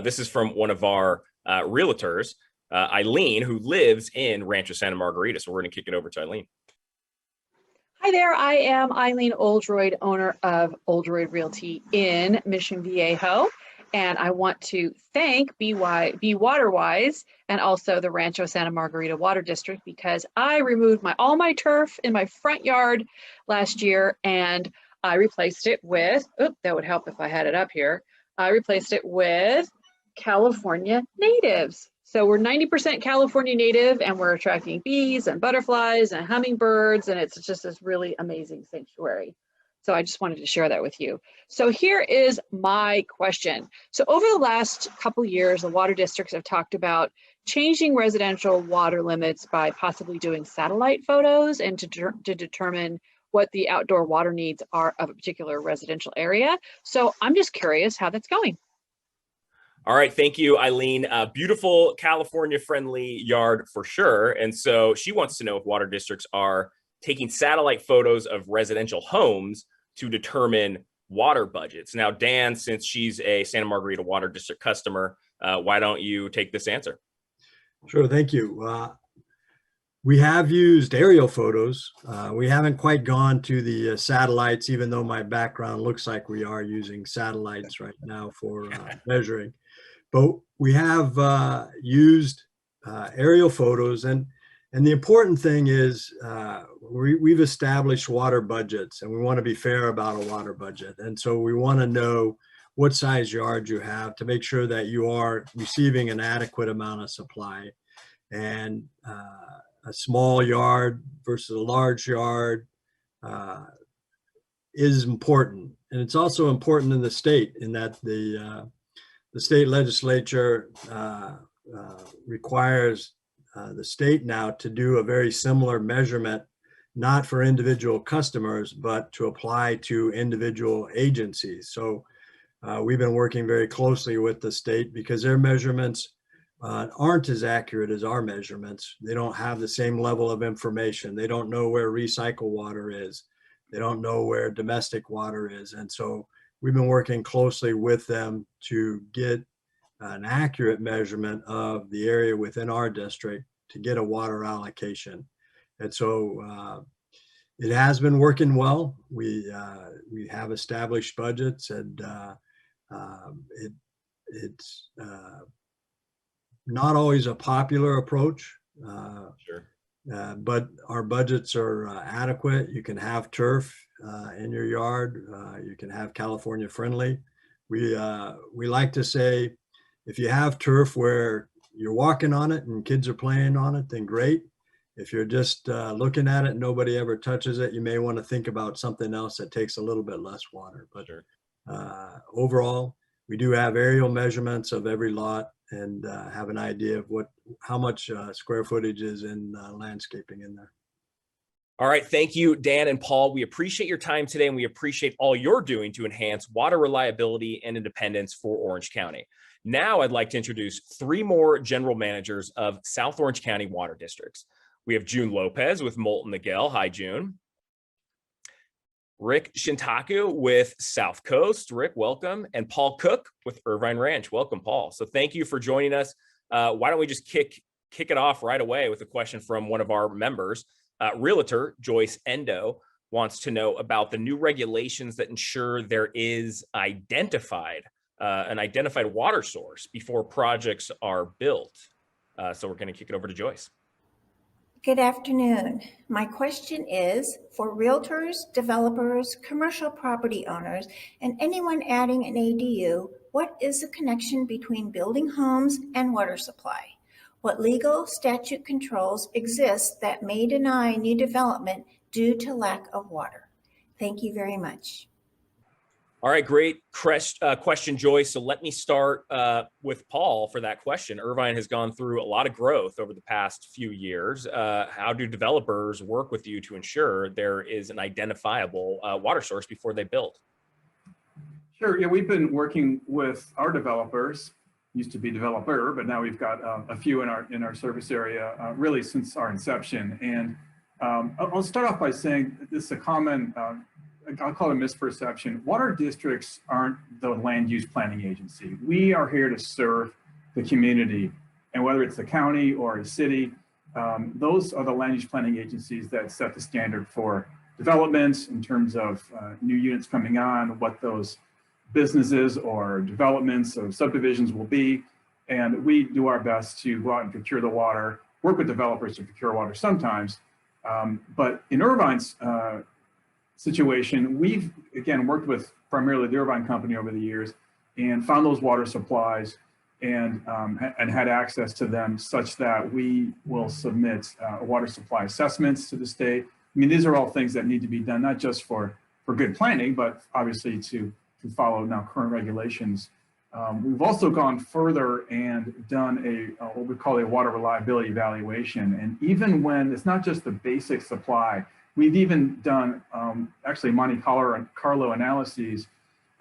This is from one of our realtors, Eileen, who lives in Rancho Santa Margarita. So we're going to kick it over to Eileen. Hi there, I am Eileen Oldroyd, owner of Oldroyd Realty in Mission Viejo. And I want to thank Be Waterwise and also the Rancho Santa Margarita Water District, because I removed all my turf in my front yard last year, and I replaced it with, that would help if I had it up here. I replaced it with California natives. So we're 90% California native, and we're attracting bees and butterflies and hummingbirds, and it's just this really amazing sanctuary. So I just wanted to share that with you. So here is my question. So over the last couple of years, the water districts have talked about changing residential water limits by possibly doing satellite photos and to determine what the outdoor water needs are of a particular residential area. So I'm just curious how that's going. All right, thank you, Eileen. Beautiful California-friendly yard for sure. And so she wants to know if water districts are taking satellite photos of residential homes to determine water budgets. Now, Dan, since she's a Santa Margarita Water District customer, why don't you take this answer? Sure, thank you. We have used aerial photos. We haven't quite gone to the satellites, even though my background looks like we are using satellites right now for measuring. But we have used aerial photos, and the important thing is we've established water budgets, and we want to be fair about a water budget. And so we want to know what size yard you have to make sure that you are receiving an adequate amount of supply. And a small yard versus a large yard is important. And it's also important in the state, in that the state legislature requires the state now to do a very similar measurement not for individual customers, but to apply to individual agencies. So we've been working very closely with the state because their measurements aren't as accurate as our measurements. They don't have the same level of information. They don't know where recycled water is. They don't know where domestic water is. And so we've been working closely with them to get an accurate measurement of the area within our district to get a water allocation. And so it has been working well. We have established budgets, and it's not always a popular approach. Sure. But our budgets are adequate. You can have turf in your yard. You can have California friendly. We like to say, if you have turf where you're walking on it and kids are playing on it, then great. If you're just looking at it and nobody ever touches it, you may want to think about something else that takes a little bit less water. But sure. Overall, we do have aerial measurements of every lot and have an idea of how much square footage is in landscaping in there. All right. Thank you, Dan and Paul. We appreciate your time today, and we appreciate all you're doing to enhance water reliability and independence for Orange County. Now I'd like to introduce 3 more general managers of South Orange County water districts. We have June Lopez with Molten Miguel. Hi, June. Rick Shintaku with South Coast. Rick, welcome. And Paul Cook with Irvine Ranch. Welcome, Paul. So thank you for joining us. Why don't we just kick it off right away with a question from one of our members. Realtor Joyce Endo wants to know about the new regulations that ensure there is an identified water source before projects are built. So we're going to kick it over to Joyce. Good afternoon. My question is for realtors, developers, commercial property owners, and anyone adding an ADU, what is the connection between building homes and water supply? What legal statute controls exist that may deny new development due to lack of water? Thank you very much. All right, great question, Joyce. So let me start with Paul for that question. Irvine has gone through a lot of growth over the past few years. How do developers work with you to ensure there is an identifiable water source before they build? Sure. Yeah, we've been working with our developers. Used to be developer, but now we've got a few in our service area really since our inception. And I'll start off by saying this is a common. I'll call it a misperception. Water districts aren't the land use planning agency. We are here to serve the community. And whether it's the county or a city, those are the land use planning agencies that set the standard for development in terms of new units coming on, what those businesses or developments or subdivisions will be. And we do our best to go out and procure the water, work with developers to procure water sometimes. But in Irvine's situation, we've, again, worked with primarily the Irvine company over the years and found those water supplies and had access to them such that we will submit water supply assessments to the state. I mean, these are all things that need to be done, not just for good planning, but obviously to follow now current regulations. We've also gone further and done what we call a water reliability evaluation. And even when it's not just the basic supply, we've even done actually Monte Carlo analyses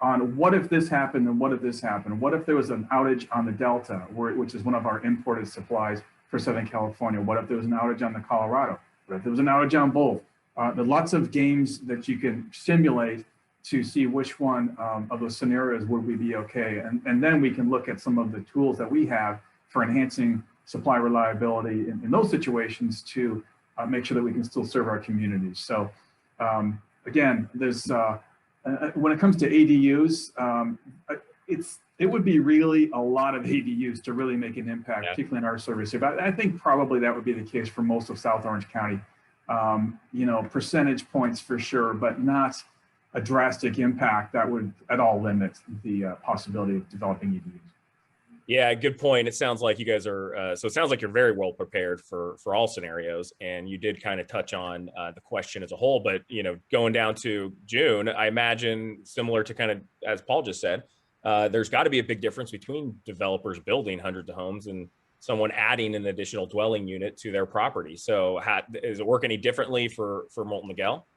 on what if this happened and what if this happened? What if there was an outage on the Delta, which is one of our imported supplies for Southern California? What if there was an outage on the Colorado? What if there was an outage on both? There are lots of games that you can simulate to see which one of those scenarios would we be okay. And then we can look at some of the tools that we have for enhancing supply reliability in those situations to make sure that we can still serve our communities. So again, there's when it comes to ADUs, it would be really a lot of ADUs to really make an impact, particularly in our service here. But I think probably that would be the case for most of South Orange County. Percentage points for sure, but not a drastic impact that would at all limit the possibility of developing EDUs. Yeah, good point. It sounds like you guys are, so it sounds like you're very well prepared for all scenarios. And you did kind of touch on the question as a whole, but, going down to June, I imagine similar to kind of, as Paul just said, there's got to be a big difference between developers building hundreds of homes and someone adding an additional dwelling unit to their property. So does it work any differently for Molten Miguel?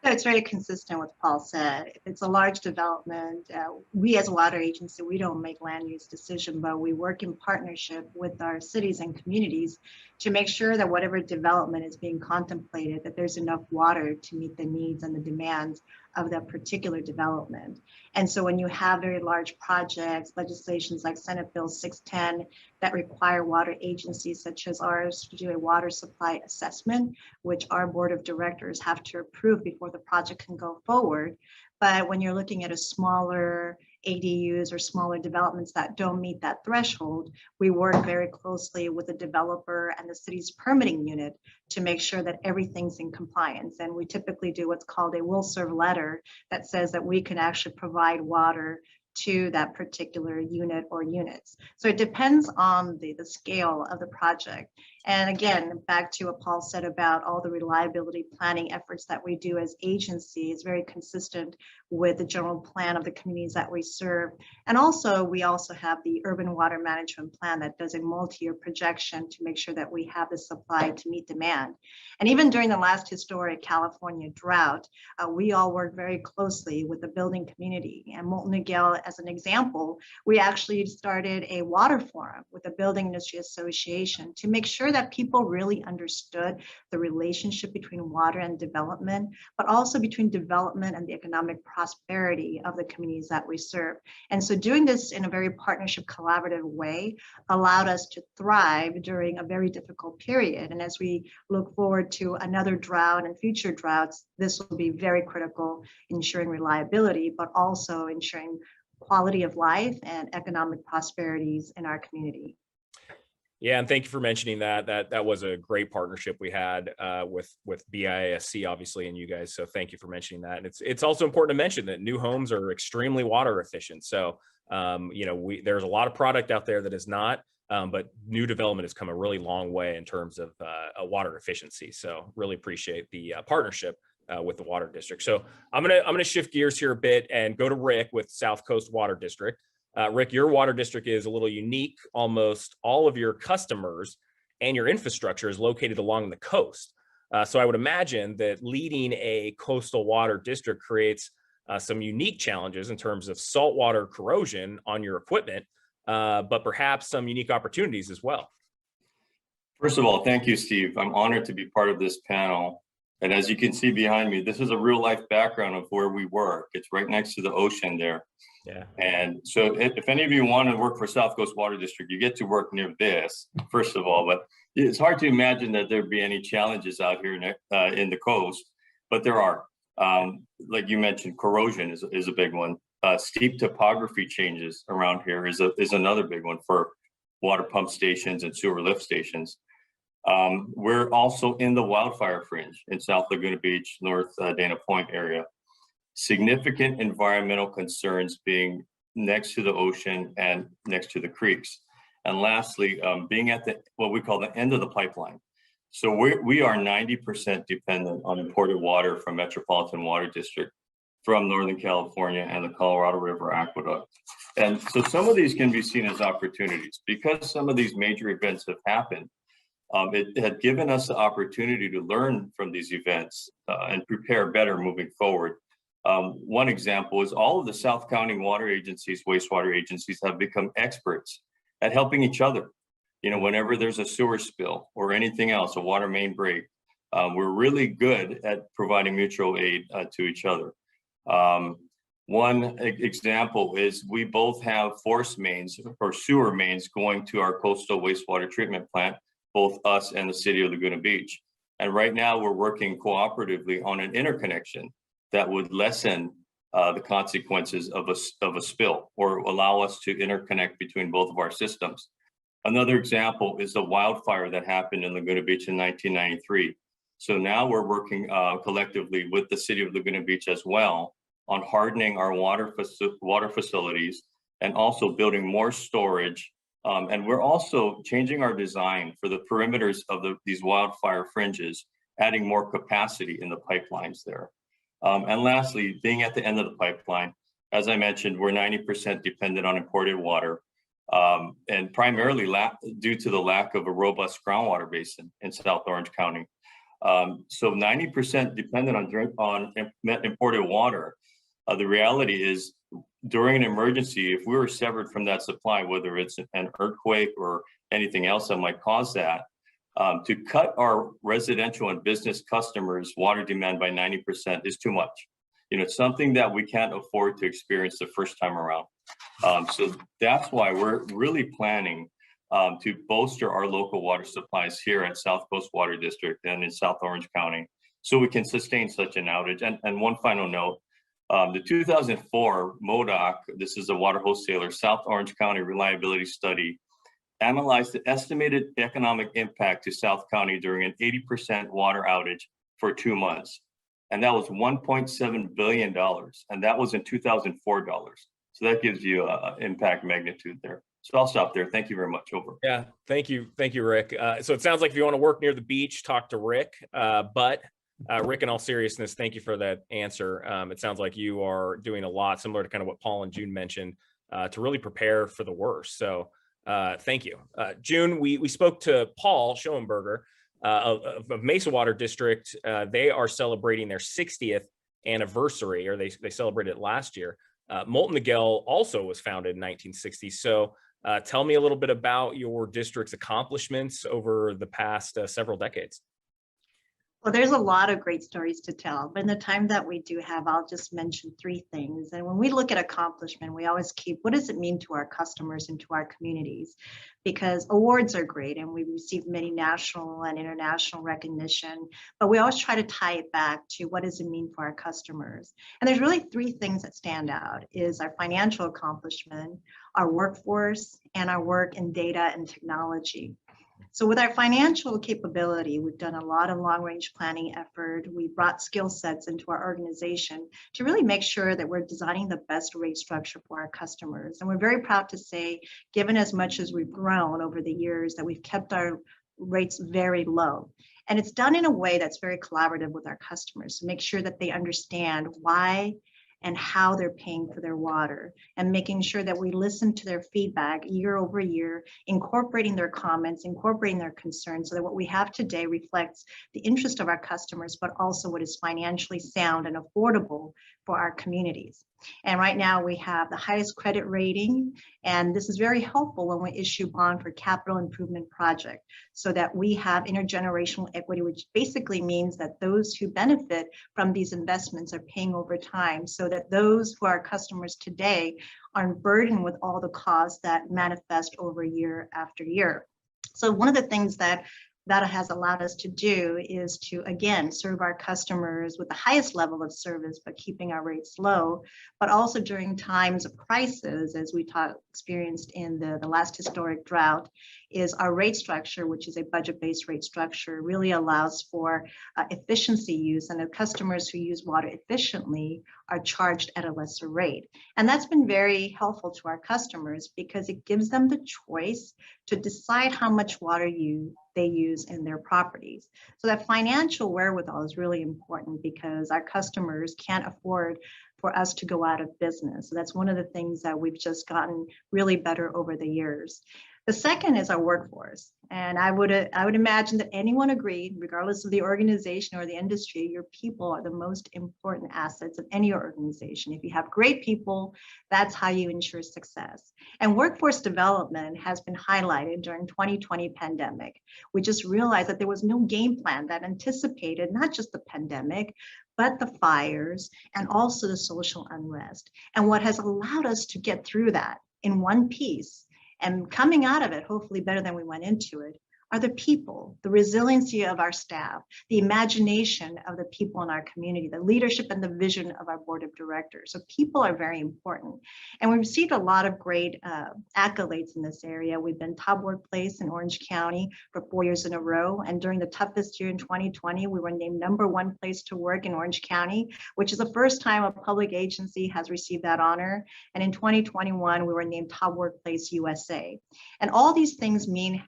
So it's very consistent with Paul said. If it's a large development, we as a water agency, we don't make land use decision, but we work in partnership with our cities and communities to make sure that whatever development is being contemplated, that there's enough water to meet the needs and the demands of that particular development. And so when you have very large projects, legislations like Senate Bill 610 that require water agencies such as ours to do a water supply assessment, which our board of directors have to approve before the project can go forward. But when you're looking at a smaller ADUs or smaller developments that don't meet that threshold, we work very closely with the developer and the city's permitting unit to make sure that everything's in compliance. And we typically do what's called a will serve letter that says that we can actually provide water to that particular unit or units. So it depends on the scale of the project. And again, back to what Paul said about all the reliability planning efforts that we do as agencies, very consistent with the general plan of the communities that we serve. And also, we also have the urban water management plan that does a multi-year projection to make sure that we have the supply to meet demand. And even during the last historic California drought, we all worked very closely with the building community. And Molten Miguel, as an example, we actually started a water forum with the Building Industry Association to make sure that people really understood the relationship between water and development, but also between development and the economic prosperity of the communities that we serve. And so doing this in a very partnership, collaborative way allowed us to thrive during a very difficult period. And as we look forward to another drought and future droughts, this will be very critical, ensuring reliability, but also ensuring quality of life and economic prosperities in our community. Yeah, and thank you for mentioning that. That was a great partnership we had with BISC, obviously, and you guys. So thank you for mentioning that. And it's also important to mention that new homes are extremely water efficient. So there's a lot of product out there that is not, but new development has come a really long way in terms of water efficiency. So really appreciate the partnership with the water district. So I'm gonna shift gears here a bit and go to Rick with South Coast Water District. Rick, your water district is a little unique. Almost all of your customers and your infrastructure is located along the coast. So I would imagine that leading a coastal water district creates some unique challenges in terms of saltwater corrosion on your equipment, but perhaps some unique opportunities as well. First of all, thank you, Steve. I'm honored to be part of this panel. And as you can see behind me, this is a real life background of where we work. It's right next to the ocean there. Yeah. And so if any of you want to work for South Coast Water District, you get to work near this, first of all. But it's hard to imagine that there'd be any challenges out here in the coast, but there are. Like you mentioned, corrosion is a big one. Steep topography changes around here is another big one for water pump stations and sewer lift stations. We're also in the wildfire fringe in South Laguna Beach, North Dana Point area. Significant environmental concerns being next to the ocean and next to the creeks. And lastly, being at what we call the end of the pipeline. So we are 90% dependent on imported water from Metropolitan Water District from Northern California and the Colorado River Aqueduct. And so some of these can be seen as opportunities because some of these major events have happened. It had given us the opportunity to learn from these events and prepare better moving forward. One example is all of the South County water agencies, wastewater agencies have become experts at helping each other. You know, whenever there's a sewer spill or anything else, a water main break, we're really good at providing mutual aid to each other. One example is we both have force mains or sewer mains going to our coastal wastewater treatment plant, both us and the city of Laguna Beach. And right now we're working cooperatively on an interconnection that would lessen the consequences of a spill or allow us to interconnect between both of our systems. Another example is the wildfire that happened in Laguna Beach in 1993. So now we're working collectively with the city of Laguna Beach as well on hardening our water facilities and also building more storage. And we're also changing our design for the perimeters of these wildfire fringes, adding more capacity in the pipelines there. And lastly, being at the end of the pipeline, as I mentioned, we're 90% dependent on imported water. and primarily due to the lack of a robust groundwater basin in South Orange County. So 90% dependent on imported water. The reality is, during an emergency, if we were severed from that supply, whether it's an earthquake or anything else that might cause that, to cut our residential and business customers' water demand by 90% is too much. It's something that we can't afford to experience the first time around. So that's why we're really planning to bolster our local water supplies here at South Coast Water District and in South Orange County, so we can sustain such an outage. And one final note, the 2004 MODOC, this is a water wholesaler, South Orange County Reliability Study, analyzed the estimated economic impact to South County during an 80% water outage for 2 months. And that was $1.7 billion. And that was in 2004 dollars. So that gives you an impact magnitude there. So I'll stop there. Thank you very much. Over. Yeah, thank you, Rick. So it sounds like if you want to work near the beach, talk to Rick. But Rick, in all seriousness, thank you for that answer. It sounds like you are doing a lot similar to kind of what Paul and June mentioned to really prepare for the worst. So thank you. June, we spoke to Paul Schoenberger of Mesa Water District. They are celebrating their 60th anniversary, or they celebrated it last year. Molten, Miguel also was founded in 1960. So tell me a little bit about your district's accomplishments over the past several decades. Well, there's a lot of great stories to tell, but in the time that we do have, I'll just mention 3 things. And when we look at accomplishment, we always keep, what does it mean to our customers and to our communities? Because awards are great and we've received many national and international recognition, but we always try to tie it back to what does it mean for our customers? And there's really 3 things that stand out: is our financial accomplishment, our workforce, and our work in data and technology. So with our financial capability, we've done a lot of long-range planning effort. We brought skill sets into our organization to really make sure that we're designing the best rate structure for our customers. And we're very proud to say, given as much as we've grown over the years, that we've kept our rates very low. And it's done in a way that's very collaborative with our customers to make sure that they understand why and how they're paying for their water, and making sure that we listen to their feedback year over year, incorporating their comments, incorporating their concerns, so that what we have today reflects the interest of our customers, but also what is financially sound and affordable for our communities. And right now we have the highest credit rating, and this is very helpful when we issue bond for capital improvement project, so that we have intergenerational equity, which basically means that those who benefit from these investments are paying over time, so that those who are customers today aren't burdened with all the costs that manifest over year after year. So one of the things that has allowed us to do is to, again, serve our customers with the highest level of service, but keeping our rates low, but also during times of crisis, as we experienced in the last historic drought, is our rate structure, which is a budget-based rate structure, really allows for efficiency use, and the customers who use water efficiently are charged at a lesser rate. And that's been very helpful to our customers because it gives them the choice to decide how much water they use in their properties. So that financial wherewithal is really important because our customers can't afford for us to go out of business. So that's one of the things that we've just gotten really better over the years. The second is our workforce. And I would imagine that anyone agreed, regardless of the organization or the industry, your people are the most important assets of any organization. If you have great people, that's how you ensure success. And workforce development has been highlighted during 2020 pandemic. We just realized that there was no game plan that anticipated not just the pandemic, but the fires and also the social unrest. And what has allowed us to get through that in one piece, and coming out of it, hopefully better than we went into it, are the people, the resiliency of our staff, the imagination of the people in our community, the leadership and the vision of our board of directors. So people are very important. And we've received a lot of great accolades in this area. We've been top workplace in Orange County for 4 years in a row. And during the toughest year in 2020, we were named #1 place to work in Orange County, which is the first time a public agency has received that honor. And in 2021, we were named top workplace USA. And all these things mean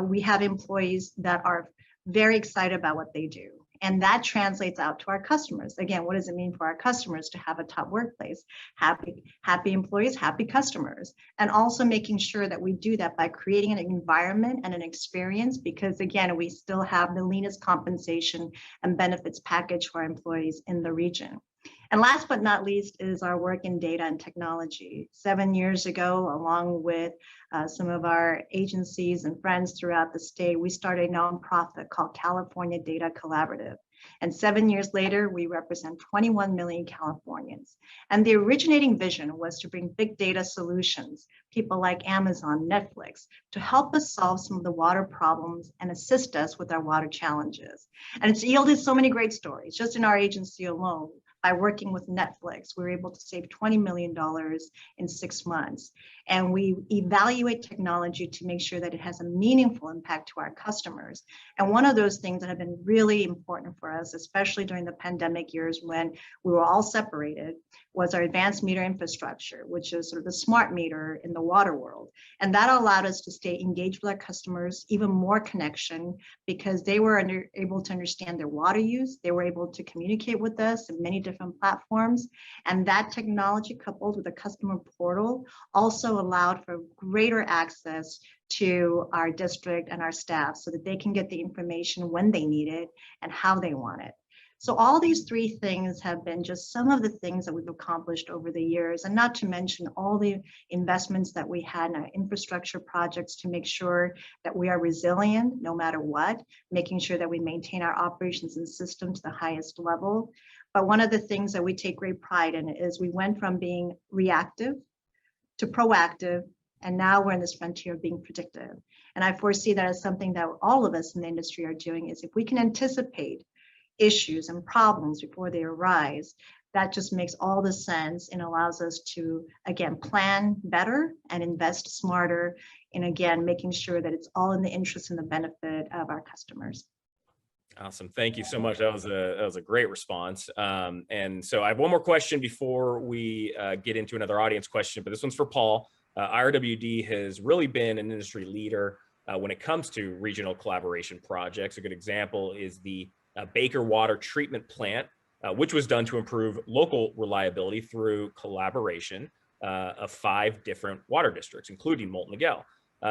we have employees that are very excited about what they do. And that translates out to our customers. Again, what does it mean for our customers to have a top workplace? Happy employees, happy customers. And also making sure that we do that by creating an environment and an experience, because again, we still have the leanest compensation and benefits package for our employees in the region. And last but not least is our work in data and technology. 7 years ago, along with some of our agencies and friends throughout the state, we started a nonprofit called California Data Collaborative. And 7 years later, we represent 21 million Californians. And the originating vision was to bring big data solutions, people like Amazon, Netflix, to help us solve some of the water problems and assist us with our water challenges. And it's yielded so many great stories. Just in our agency alone, by working with Netflix, we were able to save $20 million in 6 months. And we evaluate technology to make sure that it has a meaningful impact to our customers. And one of those things that have been really important for us, especially during the pandemic years when we were all separated, was our advanced meter infrastructure, which is sort of the smart meter in the water world. And that allowed us to stay engaged with our customers, even more connection, because they were able to understand their water use. They were able to communicate with us in many different platforms. And that technology, coupled with a customer portal, also allowed for greater access to our district and our staff so that they can get the information when they need it and how they want it. So all these three things have been just some of the things that we've accomplished over the years, and not to mention all the investments that we had in our infrastructure projects to make sure that we are resilient no matter what, making sure that we maintain our operations and system to the highest level. But one of the things that we take great pride in is we went from being reactive to proactive, and now we're in this frontier of being predictive. And I foresee that as something that all of us in the industry are doing, is if we can anticipate issues and problems before they arise, that just makes all the sense and allows us to, again, plan better and invest smarter in, again, making sure that it's all in the interest and the benefit of our customers. Awesome. Thank you so much. That was a great response. And so I have one more question before we get into another audience question, but this one's for Paul. IRWD has really been an industry leader when it comes to regional collaboration projects. A good example is the Baker Water Treatment Plant, which was done to improve local reliability through collaboration of 5 different water districts, including Molten Miguel.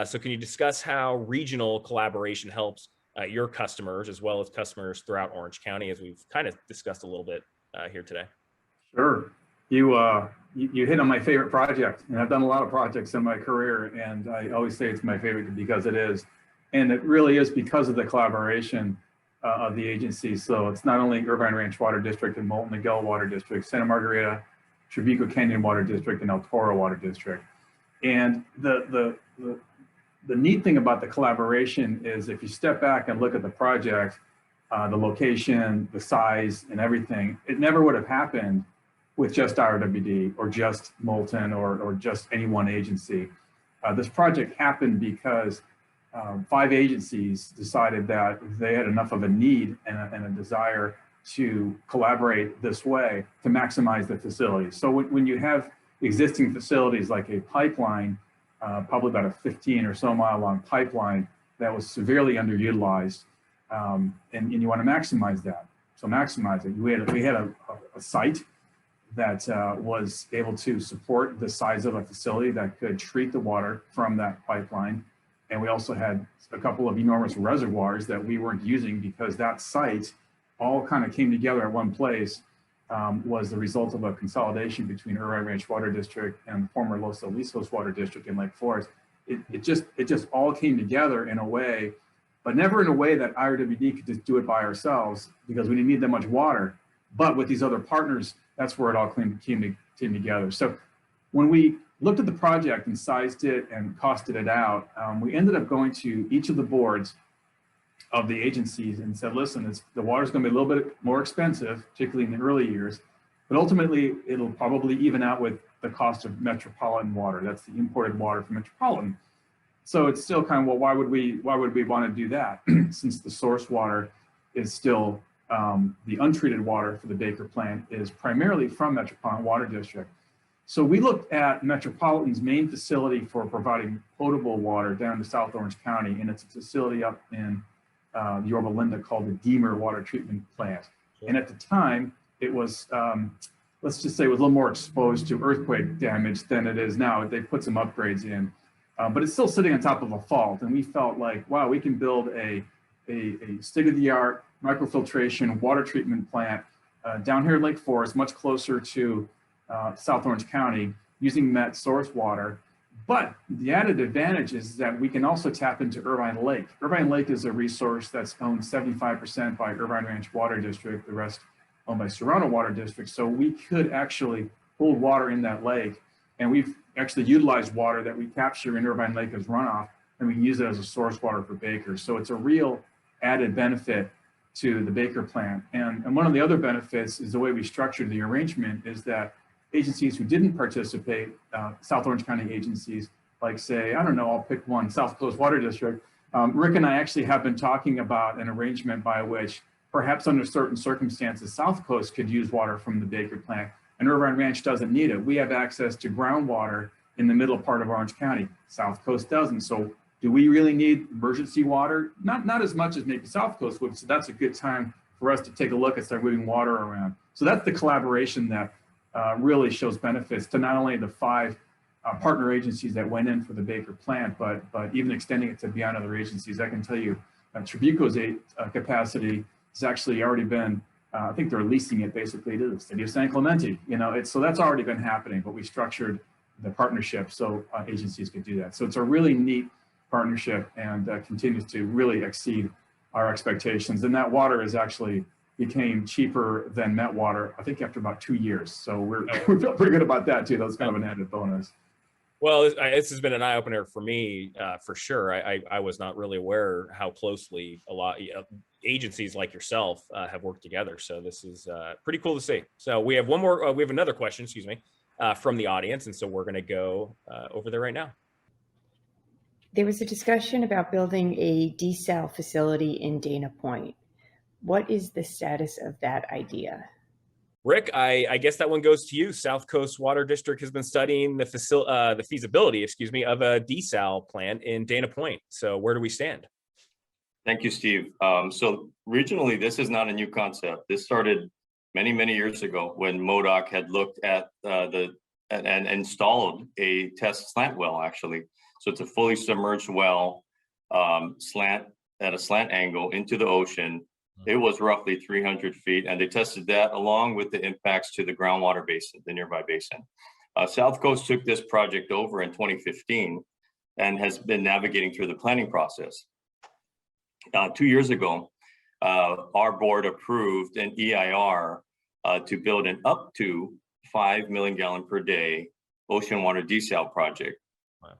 So can you discuss how regional collaboration helps your customers as well as customers throughout Orange County, as we've kind of discussed a little bit here today? Sure. You hit on my favorite project, and I've done a lot of projects in my career, and I always say it's my favorite because it is. And it really is because of the collaboration of the agencies. So it's not only Irvine Ranch Water District and Molten Miguel Water District, Santa Margarita, Trevico Canyon Water District, and El Toro Water District. And the neat thing about the collaboration is if you step back and look at the project, the location, the size, and everything, it never would have happened with just IRWD or just Molten or just any one agency. This project happened because 5 agencies decided that they had enough of a need and a desire to collaborate this way to maximize the facilities. So when you have existing facilities like a pipeline, probably about a 15 or so mile long pipeline that was severely underutilized, and you want to maximize that. So maximize it. We had a site that was able to support the size of a facility that could treat the water from that pipeline. And we also had a couple of enormous reservoirs that we weren't using because that site all kind of came together at one place, was the result of a consolidation between Irvine Ranch Water District and the former Los Alisos Water District in Lake Forest. It just all came together in a way, but never in a way that IRWD could just do it by ourselves because we didn't need that much water. But with these other partners, that's where it all came together. So when we looked at the project and sized it and costed it out, we ended up going to each of the boards of the agencies and said, listen, the water's going to be a little bit more expensive, particularly in the early years, but ultimately it'll probably even out with the cost of metropolitan water. That's the imported water from Metropolitan. So it's still kind of, well, why would we want to do that? Since the source water is still, the untreated water for the Baker plant is primarily from Metropolitan Water District. So we looked at Metropolitan's main facility for providing potable water down to South Orange County, and it's a facility up in Yorba Linda called the Deemer water treatment plant. And at the time, it was, let's just say it was a little more exposed to earthquake damage than it is now. They put some upgrades in, but it's still sitting on top of a fault. And we felt like, wow, we can build a state-of-the-art microfiltration water treatment plant down here in Lake Forest, much closer to South Orange County, using that source water. But the added advantage is that we can also tap into Irvine Lake. Irvine Lake is a resource that's owned 75% by Irvine Ranch Water District, the rest owned by Serrano Water District. So we could actually hold water in that lake. And we've actually utilized water that we capture in Irvine Lake as runoff, and we can use it as a source water for Baker. So it's a real added benefit to the Baker plant. And one of the other benefits is the way we structured the arrangement is that agencies who didn't participate, South Orange County agencies, like say, I don't know, I'll pick one, South Coast Water District. Rick and I actually have been talking about an arrangement by which perhaps under certain circumstances, South Coast could use water from the Baker plant and Irvine Ranch doesn't need it. We have access to groundwater in the middle part of Orange County. South Coast doesn't. So do we really need emergency water? Not as much as maybe South Coast would. So that's a good time for us to take a look and start moving water around. So that's the collaboration that really shows benefits to not only the 5 partner agencies that went in for the Baker plant, but even extending it to beyond other agencies. I can tell you Trabuco's capacity has actually already been, I think they're leasing it basically to the city of San Clemente. You know, so that's already been happening, but we structured the partnership so agencies could do that. So it's a really neat partnership and continues to really exceed our expectations. And that water is actually became cheaper than Met water, I think after about 2 years. So we feel pretty good about that too. That's kind of an added bonus. Well, this has been an eye opener for me, for sure. I was not really aware how closely a lot agencies like yourself have worked together. So this is pretty cool to see. So we have one more. We have another question, excuse me, from the audience, and so we're going to go over there right now. There was a discussion about building a desal facility in Dana Point. What is the status of that idea? Rick, I guess that one goes to you. South Coast Water District has been studying the feasibility, of a desal plant in Dana Point. So where do we stand? Thank you, Steve. So regionally, this is not a new concept. This started many, many years ago when MODOC had looked at and installed a test slant well, actually. So it's a fully submerged well, at a slant angle into the ocean. It was roughly 300 feet, and they tested that along with the impacts to the groundwater basin, the nearby basin. South Coast took this project over in 2015 and has been navigating through the planning process. 2 years ago, our board approved an EIR to build an up to 5 million gallon per day ocean water desal project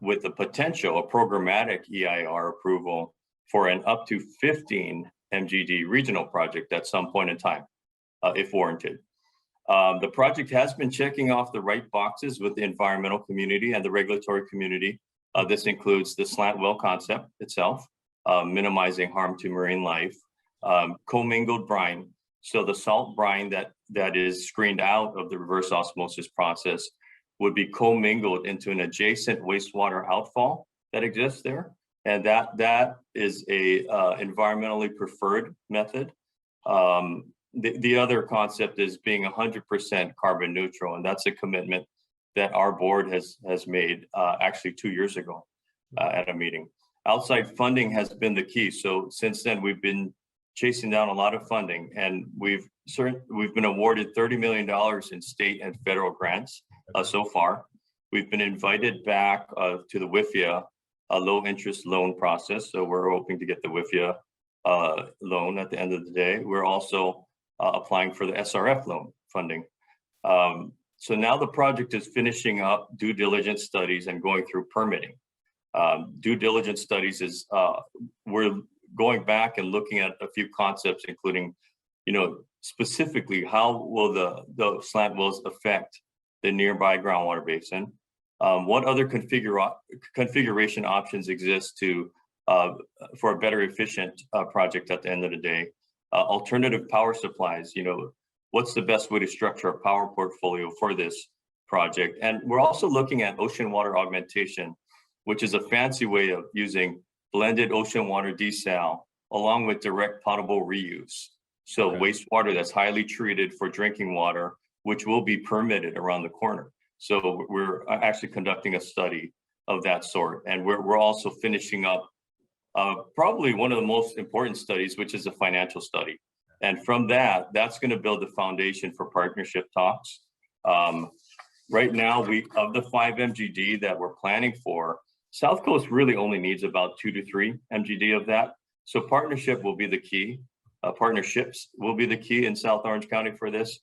with the potential, a programmatic EIR approval for an up to 15 MGD regional project at some point in time, if warranted. The project has been checking off the right boxes with the environmental community and the regulatory community. This includes the slant well concept itself, minimizing harm to marine life, commingled brine. So the salt brine that is screened out of the reverse osmosis process would be commingled into an adjacent wastewater outfall that exists there. And that is a environmentally preferred method. The other concept is being 100% carbon neutral, and that's a commitment that our board has made actually 2 years ago at a meeting. Outside funding has been the key. So since then, we've been chasing down a lot of funding, and we've been awarded $30 million in state and federal grants so far. We've been invited back to the WIFIA, a low interest loan process. So we're hoping to get the WIFIA loan at the end of the day. We're also applying for the SRF loan funding. So now the project is finishing up due diligence studies and going through permitting. Due diligence studies is, we're going back and looking at a few concepts, including, specifically how will the slant wells affect the nearby groundwater basin? What other configuration options exist for a better efficient project at the end of the day? Alternative power supplies, what's the best way to structure a power portfolio for this project? And we're also looking at ocean water augmentation, which is a fancy way of using blended ocean water desal along with direct potable reuse. So wastewater that's highly treated for drinking water, which will be permitted around the corner. So we're actually conducting a study of that sort. And we're also finishing up probably one of the most important studies, which is a financial study. And from that, that's going to build the foundation for partnership talks. Right now, of the 5 MGD that we're planning for, South Coast really only needs about 2 to 3 MGD of that. So partnership will be the key. Partnerships will be the key in South Orange County for this.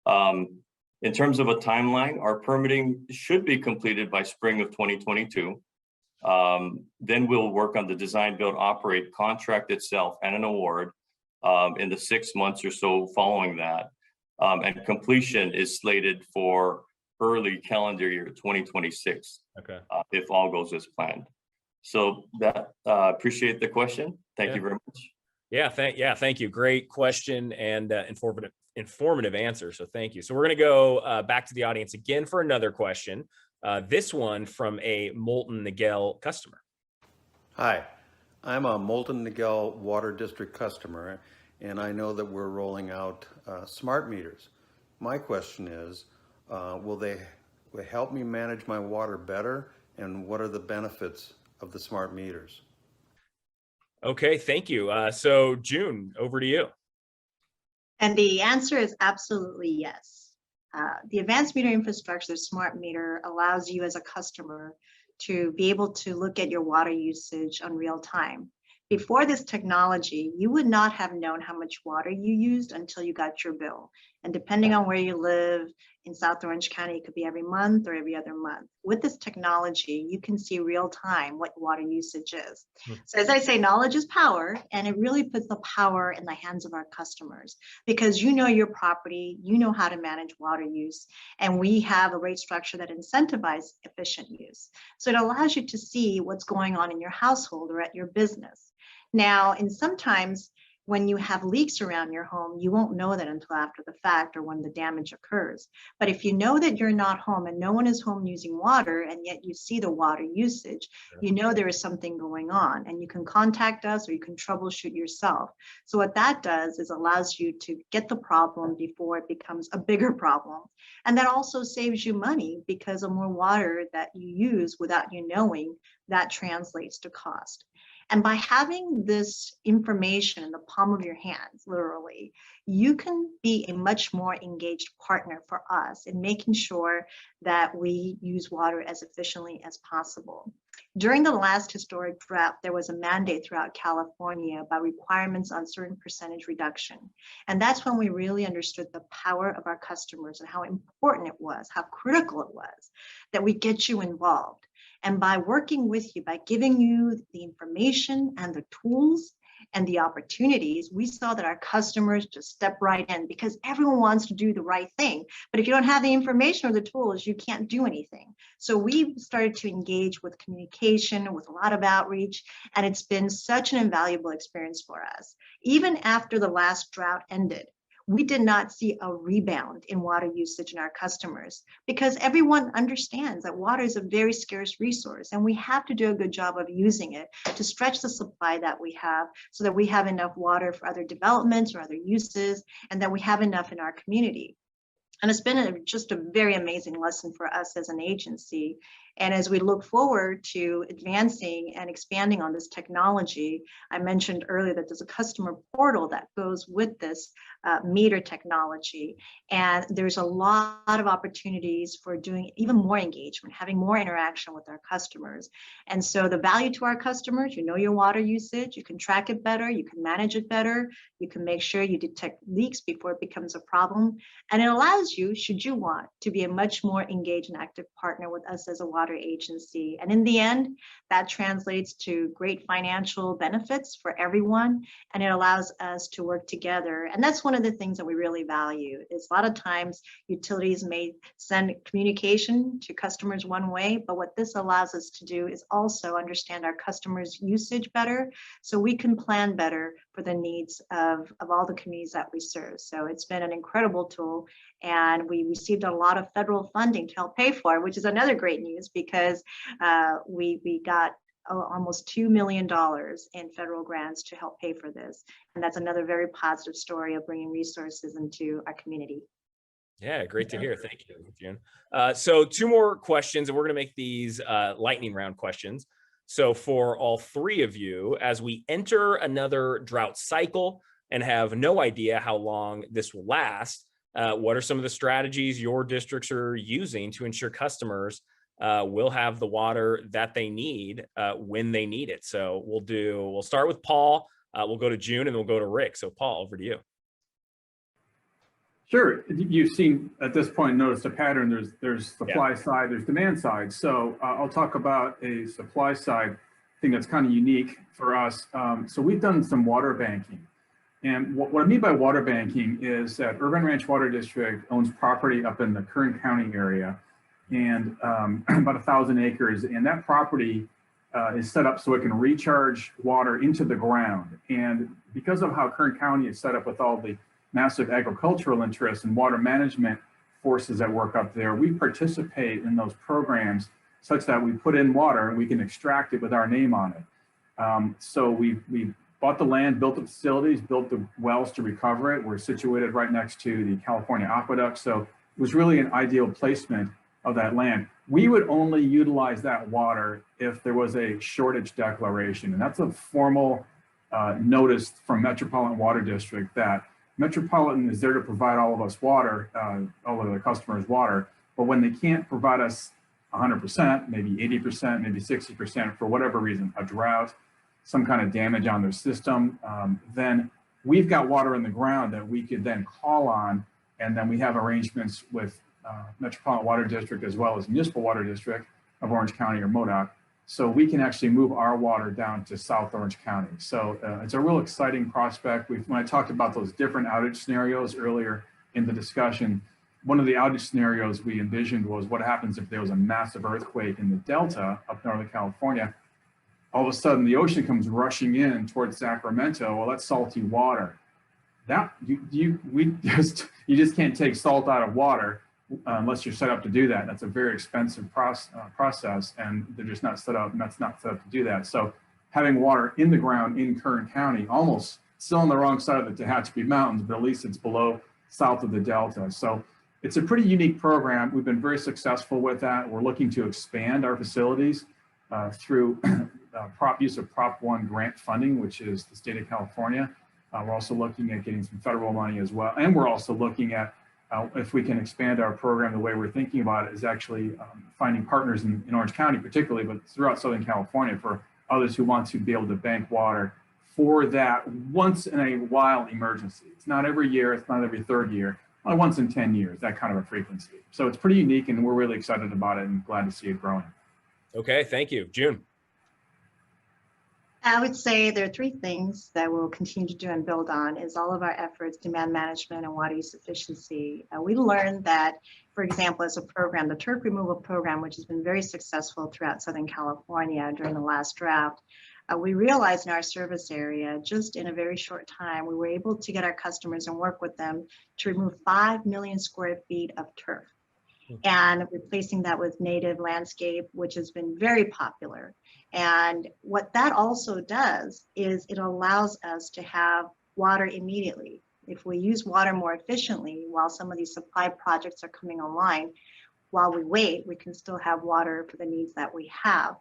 In terms of a timeline, our permitting should be completed by spring of 2022. Then we'll work on the design, build, operate contract itself and an award in the 6 months or so following that. And completion is slated for early calendar year 2026. Okay. If all goes as planned. So that appreciate the question. Thank you very much. Yeah, thank you. Great question and informative answer. So thank you. So we're going to go back to the audience again for another question. This one from a Molten Miguel customer. Hi, I'm a Molten Miguel Water District customer, and I know that we're rolling out smart meters. My question is, will they help me manage my water better, and what are the benefits of the smart meters? Okay, thank you. So June, over to you. And the answer is absolutely yes. The advanced meter infrastructure, the smart meter, allows you as a customer to be able to look at your water usage on real time. Before this technology, you would not have known how much water you used until you got your bill. And depending on where you live in South Orange County, it could be every month or every other month. With this technology, you can see real time what water usage is. So as I say, knowledge is power, and it really puts the power in the hands of our customers because you know your property, you know how to manage water use, and we have a rate structure that incentivizes efficient use. So it allows you to see what's going on in your household or at your business. Now, and sometimes when you have leaks around your home, you won't know that until after the fact or when the damage occurs. But if you know that you're not home and no one is home using water, and yet you see the water usage, you know there is something going on, and you can contact us or you can troubleshoot yourself. So what that does is allows you to get the problem before it becomes a bigger problem. And that also saves you money because the more water that you use without you knowing, that translates to cost. And by having this information in the palm of your hands, literally, you can be a much more engaged partner for us in making sure that we use water as efficiently as possible. During the last historic drought, there was a mandate throughout California about requirements on certain percentage reduction. And that's when we really understood the power of our customers and how important it was, how critical it was that we get you involved. And by working with you, by giving you the information and the tools and the opportunities, we saw that our customers just step right in because everyone wants to do the right thing. But if you don't have the information or the tools, you can't do anything. So we started to engage with communication, with a lot of outreach, and it's been such an invaluable experience for us. Even after the last drought ended, we did not see a rebound in water usage in our customers because everyone understands that water is a very scarce resource and we have to do a good job of using it to stretch the supply that we have so that we have enough water for other developments or other uses and that we have enough in our community. And it's been just a very amazing lesson for us as an agency. And as we look forward to advancing and expanding on this technology, I mentioned earlier that there's a customer portal that goes with this meter technology. And there's a lot of opportunities for doing even more engagement, having more interaction with our customers. And so the value to our customers, you know your water usage, you can track it better, you can manage it better, you can make sure you detect leaks before it becomes a problem. And it allows you, should you want, to be a much more engaged and active partner with us as a water agency. And in the end, that translates to great financial benefits for everyone. And it allows us to work together. And that's one of the things that we really value is a lot of times utilities may send communication to customers one way, but what this allows us to do is also understand our customers' usage better so we can plan better for the needs of all the communities that we serve. So it's been an incredible tool, and we received a lot of federal funding to help pay for it, which is another great news because we got almost $2 million in federal grants to help pay for this. And that's another very positive story of bringing resources into our community. Yeah, great to hear. Thank you, June. So 2 more questions, and we're going to make these lightning round questions. So for all 3 of you, as we enter another drought cycle and have no idea how long this will last, what are some of the strategies your districts are using to ensure customers will have the water that they need when they need it? So we'll start with Paul, we'll go to June, and then we'll go to Rick. So Paul, over to you. Sure. You've seen at this point, noticed a pattern. There's supply side, there's demand side. So I'll talk about a supply side thing that's kind of unique for us. So we've done some water banking. And what I mean by water banking is that Urban Ranch Water District owns property up in the Kern County area, and about 1,000 acres. And that property is set up so it can recharge water into the ground. And because of how Kern County is set up with all the massive agricultural interests and water management forces that work up there, we participate in those programs such that we put in water and we can extract it with our name on it. So we bought the land, built the facilities, built the wells to recover it. We're situated right next to the California Aqueduct. So it was really an ideal placement of that land. We would only utilize that water if there was a shortage declaration. And that's a formal notice from Metropolitan Water District that Metropolitan is there to provide all of us water, all of the customers water, but when they can't provide us 100%, maybe 80%, maybe 60% for whatever reason, a drought, some kind of damage on their system, then we've got water in the ground that we could then call on, and then we have arrangements with Metropolitan Water District as well as Municipal Water District of Orange County or MoDOC, so we can actually move our water down to South Orange County. So it's a real exciting prospect. When I talked about those different outage scenarios earlier in the discussion, one of the outage scenarios we envisioned was what happens if there was a massive earthquake in the Delta up Northern California. All of a sudden the ocean comes rushing in towards Sacramento. Well, that's salty water. That you just can't take salt out of water unless you're set up to do that. That's a very expensive process, and they're just not set up, and that's not set up to do that. So having water in the ground in Kern County, almost still on the wrong side of the Tehachapi Mountains, but at least it's below south of the Delta. So it's a pretty unique program. We've been very successful with that. We're looking to expand our facilities through use of Prop 1 grant funding, which is the state of California. We're also looking at getting some federal money as well. And we're also looking at if we can expand our program, the way we're thinking about it is actually finding partners in Orange County particularly, but throughout Southern California for others who want to be able to bank water for that once in a while emergency. It's not every year, it's not every third year, only once in 10 years, that kind of a frequency. So it's pretty unique, and we're really excited about it and glad to see it growing. Okay, thank you. June. I would say there are 3 things that we'll continue to do and build on is all of our efforts, demand management and water use efficiency. We learned that, for example, as a program, the turf removal program, which has been very successful throughout Southern California during the last drought, we realized in our service area, just in a very short time, we were able to get our customers and work with them to remove 5 million square feet of turf. And replacing that with native landscape, which has been very popular. And what that also does is it allows us to have water immediately. If we use water more efficiently while some of these supply projects are coming online, while we wait, we can still have water for the needs that we have.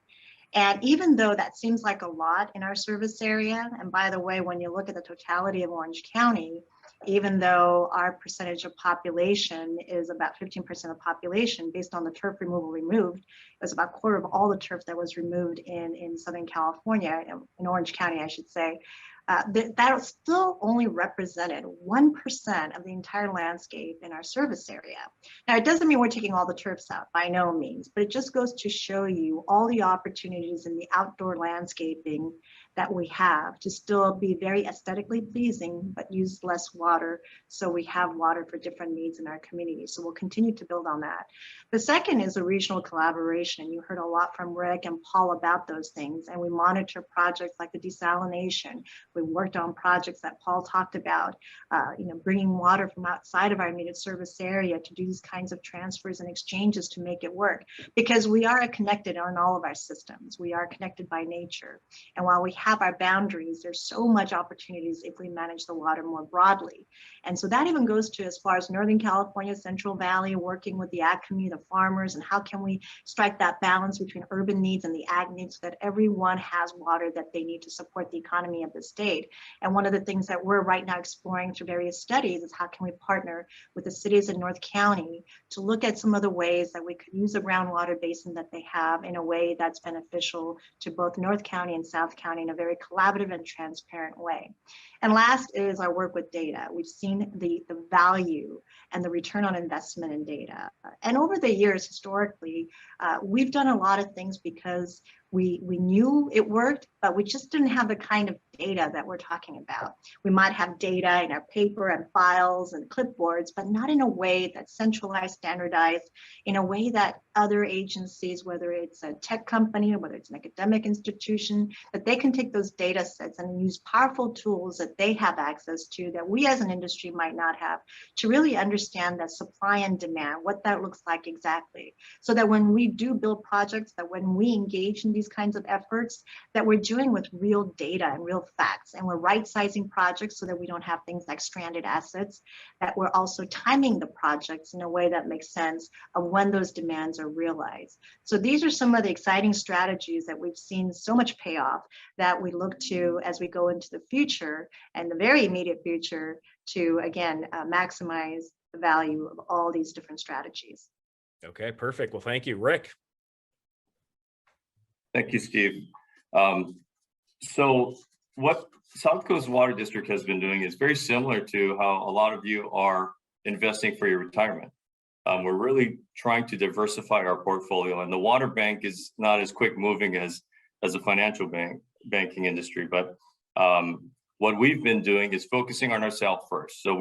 And even though that seems like a lot in our service area, and by the way, when you look at the totality of Orange County, even though our percentage of population is about 15% of population based on the turf removal removed, it was about a quarter of all the turf that was removed in Southern California, in Orange County, I should say. That still only represented 1% of the entire landscape in our service area. Now, it doesn't mean we're taking all the turfs out, by no means, but it just goes to show you all the opportunities in the outdoor landscaping that we have to still be very aesthetically pleasing, but use less water, so we have water for different needs in our community. So we'll continue to build on that. The second is a regional collaboration. You heard a lot from Rick and Paul about those things, and we monitor projects like the desalination. We worked on projects that Paul talked about, bringing water from outside of our immediate service area to do these kinds of transfers and exchanges to make it work, because we are connected on all of our systems. We are connected by nature. And while we have our boundaries, there's so much opportunities if we manage the water more broadly. And so that even goes to as far as Northern California, Central Valley, working with the ag community, the farmers, and how can we strike that balance between urban needs and the ag needs so that everyone has water that they need to support the economy of the state. And one of the things that we're right now exploring through various studies is how can we partner with the cities in North County to look at some of the ways that we could use the groundwater basin that they have in a way that's beneficial to both North County and South County in a very collaborative and transparent way. And last is our work with data. We've seen the value and the return on investment in data. And over the years, historically, we've done a lot of things because we knew it worked, but we just didn't have the kind of data that we're talking about. We might have data in our paper and files and clipboards, but not in a way that's centralized, standardized, in a way that other agencies, whether it's a tech company or whether it's an academic institution, that they can take those data sets and use powerful tools that they have access to that we as an industry might not have, to really understand that supply and demand, what that looks like exactly. So that when we do build projects, that when we engage in these kinds of efforts, that we're doing with real data and real facts, and we're right-sizing projects so that we don't have things like stranded assets, that we're also timing the projects in a way that makes sense of when those demands are realized. So these are some of the exciting strategies that we've seen so much payoff that we look to as we go into the future and the very immediate future to, again, maximize the value of all these different strategies. Okay, perfect. Well, thank you, Rick. Thank you, Steve. So what South Coast Water District has been doing is very similar to how a lot of you are investing for your retirement. We're really trying to diversify our portfolio, and the water bank is not as quick moving as the financial banking industry. But what we've been doing is focusing on ourselves first. So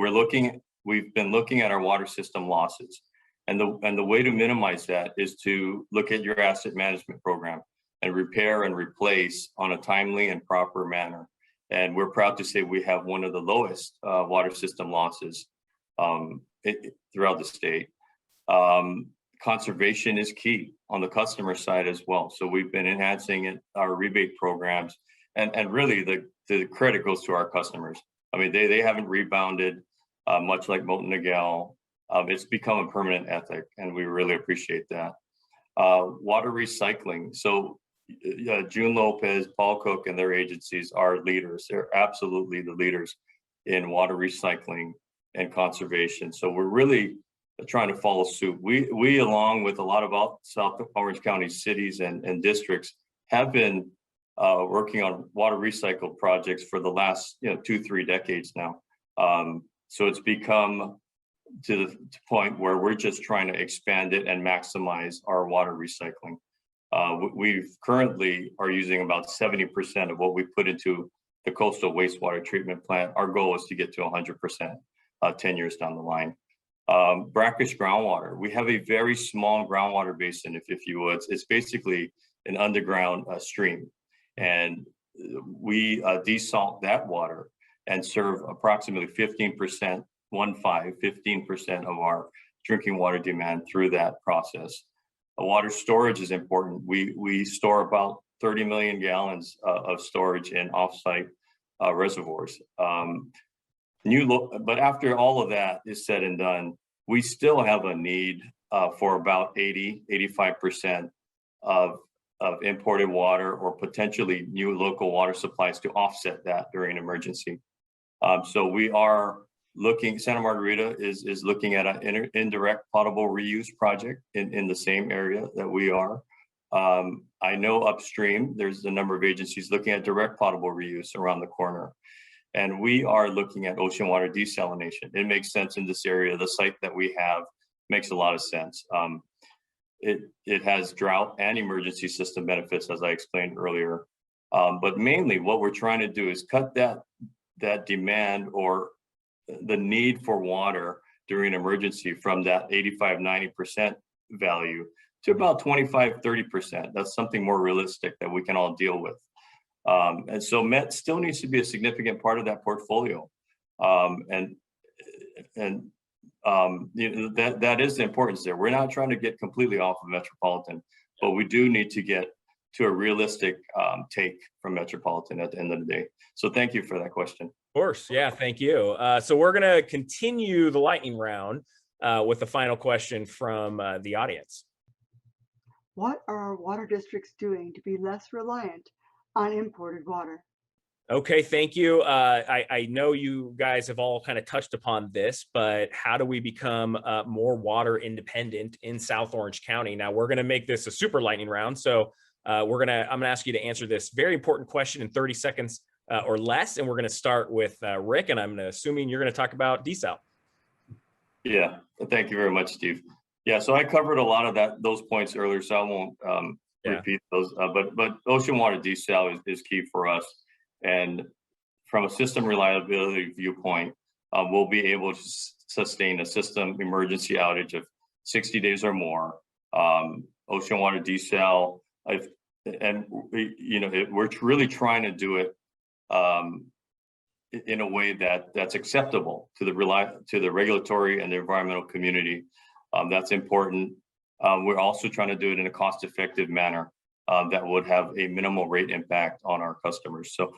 we've been looking at our water system losses, and the way to minimize that is to look at your asset management program and repair and replace on a timely and proper manner. And we're proud to say we have one of the lowest water system losses throughout the state. Conservation is key on the customer side as well. So we've been enhancing our rebate programs, and really the credit goes to our customers. I mean, they haven't rebounded, much like Molten Miguel. It's become a permanent ethic, and we really appreciate that. Water recycling. So June Lopez, Paul Cook, and their agencies are leaders. They're absolutely the leaders in water recycling and conservation. So we're really trying to follow suit. We along with a lot of South Orange County cities and districts, have been working on water recycle projects for the last 2-3 decades now. So it's become to the point where we're just trying to expand it and maximize our water recycling. We currently are using about 70% of what we put into the coastal wastewater treatment plant. Our goal is to get to 100% 10 years down the line. Brackish Groundwater. We have a very small groundwater basin, if you would. It's basically an underground stream. And we desalt that water and serve approximately 15% of our drinking water demand through that process. Water storage is important. We store about 30 million gallons of storage in offsite reservoirs. But after all of that is said and done, we still have a need for about 80-85% of imported water, or potentially new local water supplies to offset that during an emergency. So we are looking, Santa Margarita is looking at an indirect potable reuse project in the same area that we are. I know upstream, there's a number of agencies looking at direct potable reuse around the corner. And we are looking at ocean water desalination. It makes sense in this area. The site that we have makes a lot of sense. It has drought and emergency system benefits, as I explained earlier. But mainly what we're trying to do is cut that demand or the need for water during emergency from that 85-90% value to about 25-30%. That's something more realistic that we can all deal with. And so MET still needs to be a significant part of that portfolio. You know, that is the importance there. We're not trying to get completely off of Metropolitan, but we do need to get to a realistic take from Metropolitan at the end of the day. So thank you for that question. Of course, yeah, thank you. So we're gonna continue the lightning round with the final question from the audience. What are our water districts doing to be less reliant on imported water? Okay, thank you. I know you guys have all kind of touched upon this, but how do we become more water independent in South Orange County? Now we're gonna make this a super lightning round. So I'm gonna ask you to answer this very important question in 30 seconds or less. And we're gonna start with Rick, and I'm assuming you're gonna talk about desal. Yeah, thank you very much, Steve. Yeah, so I covered a lot of those points earlier, so I won't repeat those. But ocean water desal is key for us. And from a system reliability viewpoint, we'll be able to sustain a system emergency outage of 60 days or more. Ocean water desal, we're really trying to do it in a way that's acceptable to the regulatory and the environmental community. That's important. We're also trying to do it in a cost-effective manner that would have a minimal rate impact on our customers. So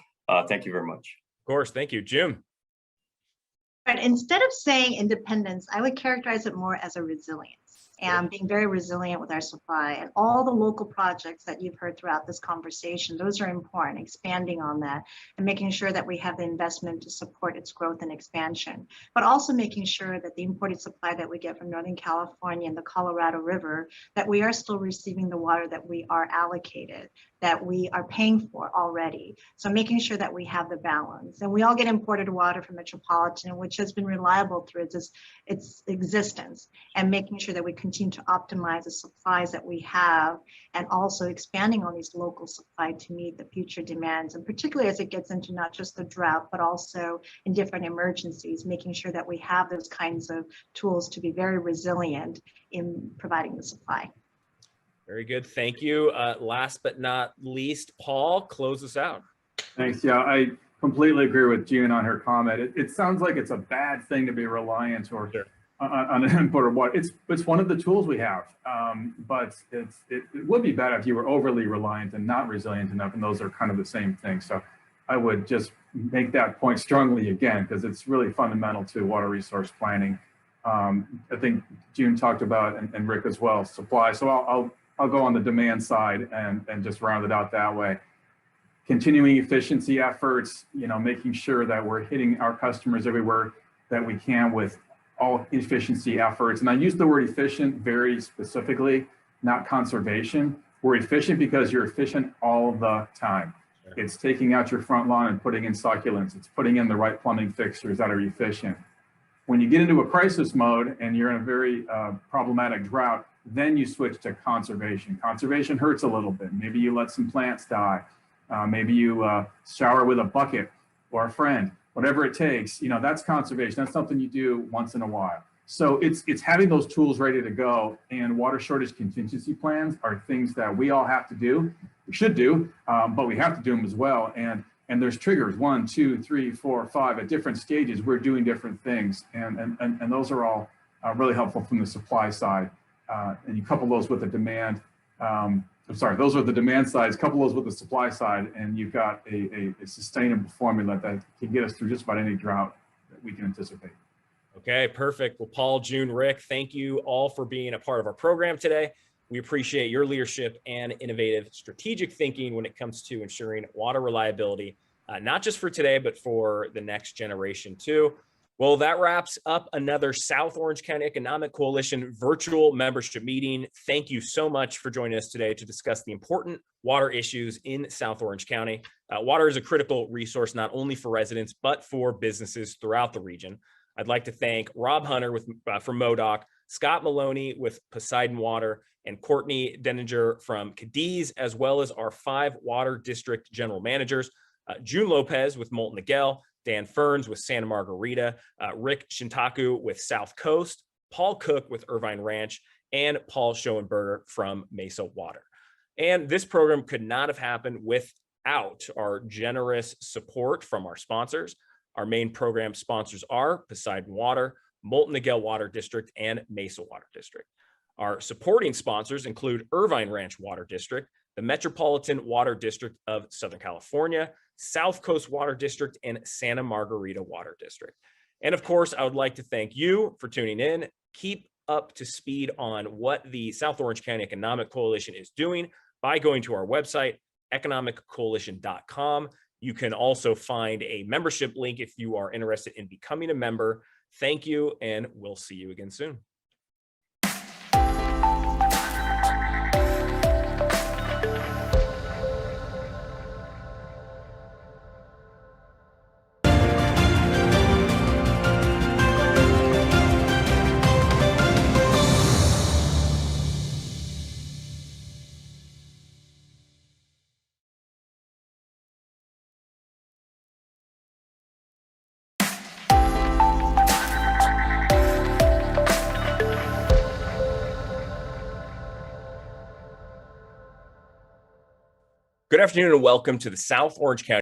thank you very much. Of course, thank you. Jim. Right. Instead of saying independence, I would characterize it more as a resilience and being very resilient with our supply. And all the local projects that you've heard throughout this conversation, those are important, expanding on that and making sure that we have the investment to support its growth and expansion, but also making sure that the imported supply that we get from Northern California and the Colorado River, that we are still receiving the water that we are allocated, that we are paying for already. So making sure that we have the balance. And we all get imported water from Metropolitan, which has been reliable through its existence, and making sure that we continue to optimize the supplies that we have, and also expanding on these local supply to meet the future demands, and particularly as it gets into not just the drought, but also in different emergencies, making sure that we have those kinds of tools to be very resilient in providing the supply. Very good, thank you. Last but not least, Paul, close us out. Thanks. Yeah, I completely agree with June on her comment. It sounds like it's a bad thing to be reliant or on an imported water. It's one of the tools we have, but it would be bad if you were overly reliant and not resilient enough, and those are kind of the same thing. So I would just make that point strongly again, because it's really fundamental to water resource planning. I think June talked about, and Rick as well, supply. So I'll go on the demand side and just round it out that way. Continuing efficiency efforts, making sure that we're hitting our customers everywhere that we can with all efficiency efforts. And I use the word efficient very specifically, not conservation. We're efficient because you're efficient all the time. It's taking out your front lawn and putting in succulents. It's putting in the right plumbing fixtures that are efficient. When you get into a crisis mode and you're in a very problematic drought, then you switch to conservation. Conservation hurts a little bit. Maybe you let some plants die. Maybe you shower with a bucket or a friend, whatever it takes. That's conservation. That's something you do once in a while. So it's having those tools ready to go, and water shortage contingency plans are things that we all have to do. We should do, but we have to do them as well. And there's triggers, 1, 2, 3, 4, 5 at different stages. We're doing different things, and those are all really helpful from the supply side. And you couple those with the demand. Those are the demand sides. Couple those with the supply side, and you've got a sustainable formula that can get us through just about any drought that we can anticipate. Okay, perfect. Well, Paul, June, Rick, thank you all for being a part of our program today. We appreciate your leadership and innovative strategic thinking when it comes to ensuring water reliability, not just for today, but for the next generation too. Well, that wraps up another South Orange County Economic Coalition virtual membership meeting. Thank you so much for joining us today to discuss the important water issues in South Orange County. Water is a critical resource, not only for residents, but for businesses throughout the region. I'd like to thank Rob Hunter from MoDOC, Scott Maloney with Poseidon Water, and Courtney Denninger from Cadiz, as well as our 5 water district general managers, June Lopez with Molten Miguel, Dan Ferns with Santa Margarita, Rick Shintaku with South Coast, Paul Cook with Irvine Ranch, and Paul Schoenberger from Mesa Water. And this program could not have happened without our generous support from our sponsors. Our main program sponsors are Poseidon Water, Molten Miguel Water District, and Mesa Water District. Our supporting sponsors include Irvine Ranch Water District, the Metropolitan Water District of Southern California, South Coast Water District, and Santa Margarita Water District. And of course, I would like to thank you for tuning in. Keep up to speed on what the South Orange County Economic Coalition is doing by going to our website, economiccoalition.com. You can also find a membership link if you are interested in becoming a member. Thank you, and we'll see you again soon. Good afternoon and welcome to the South Orange County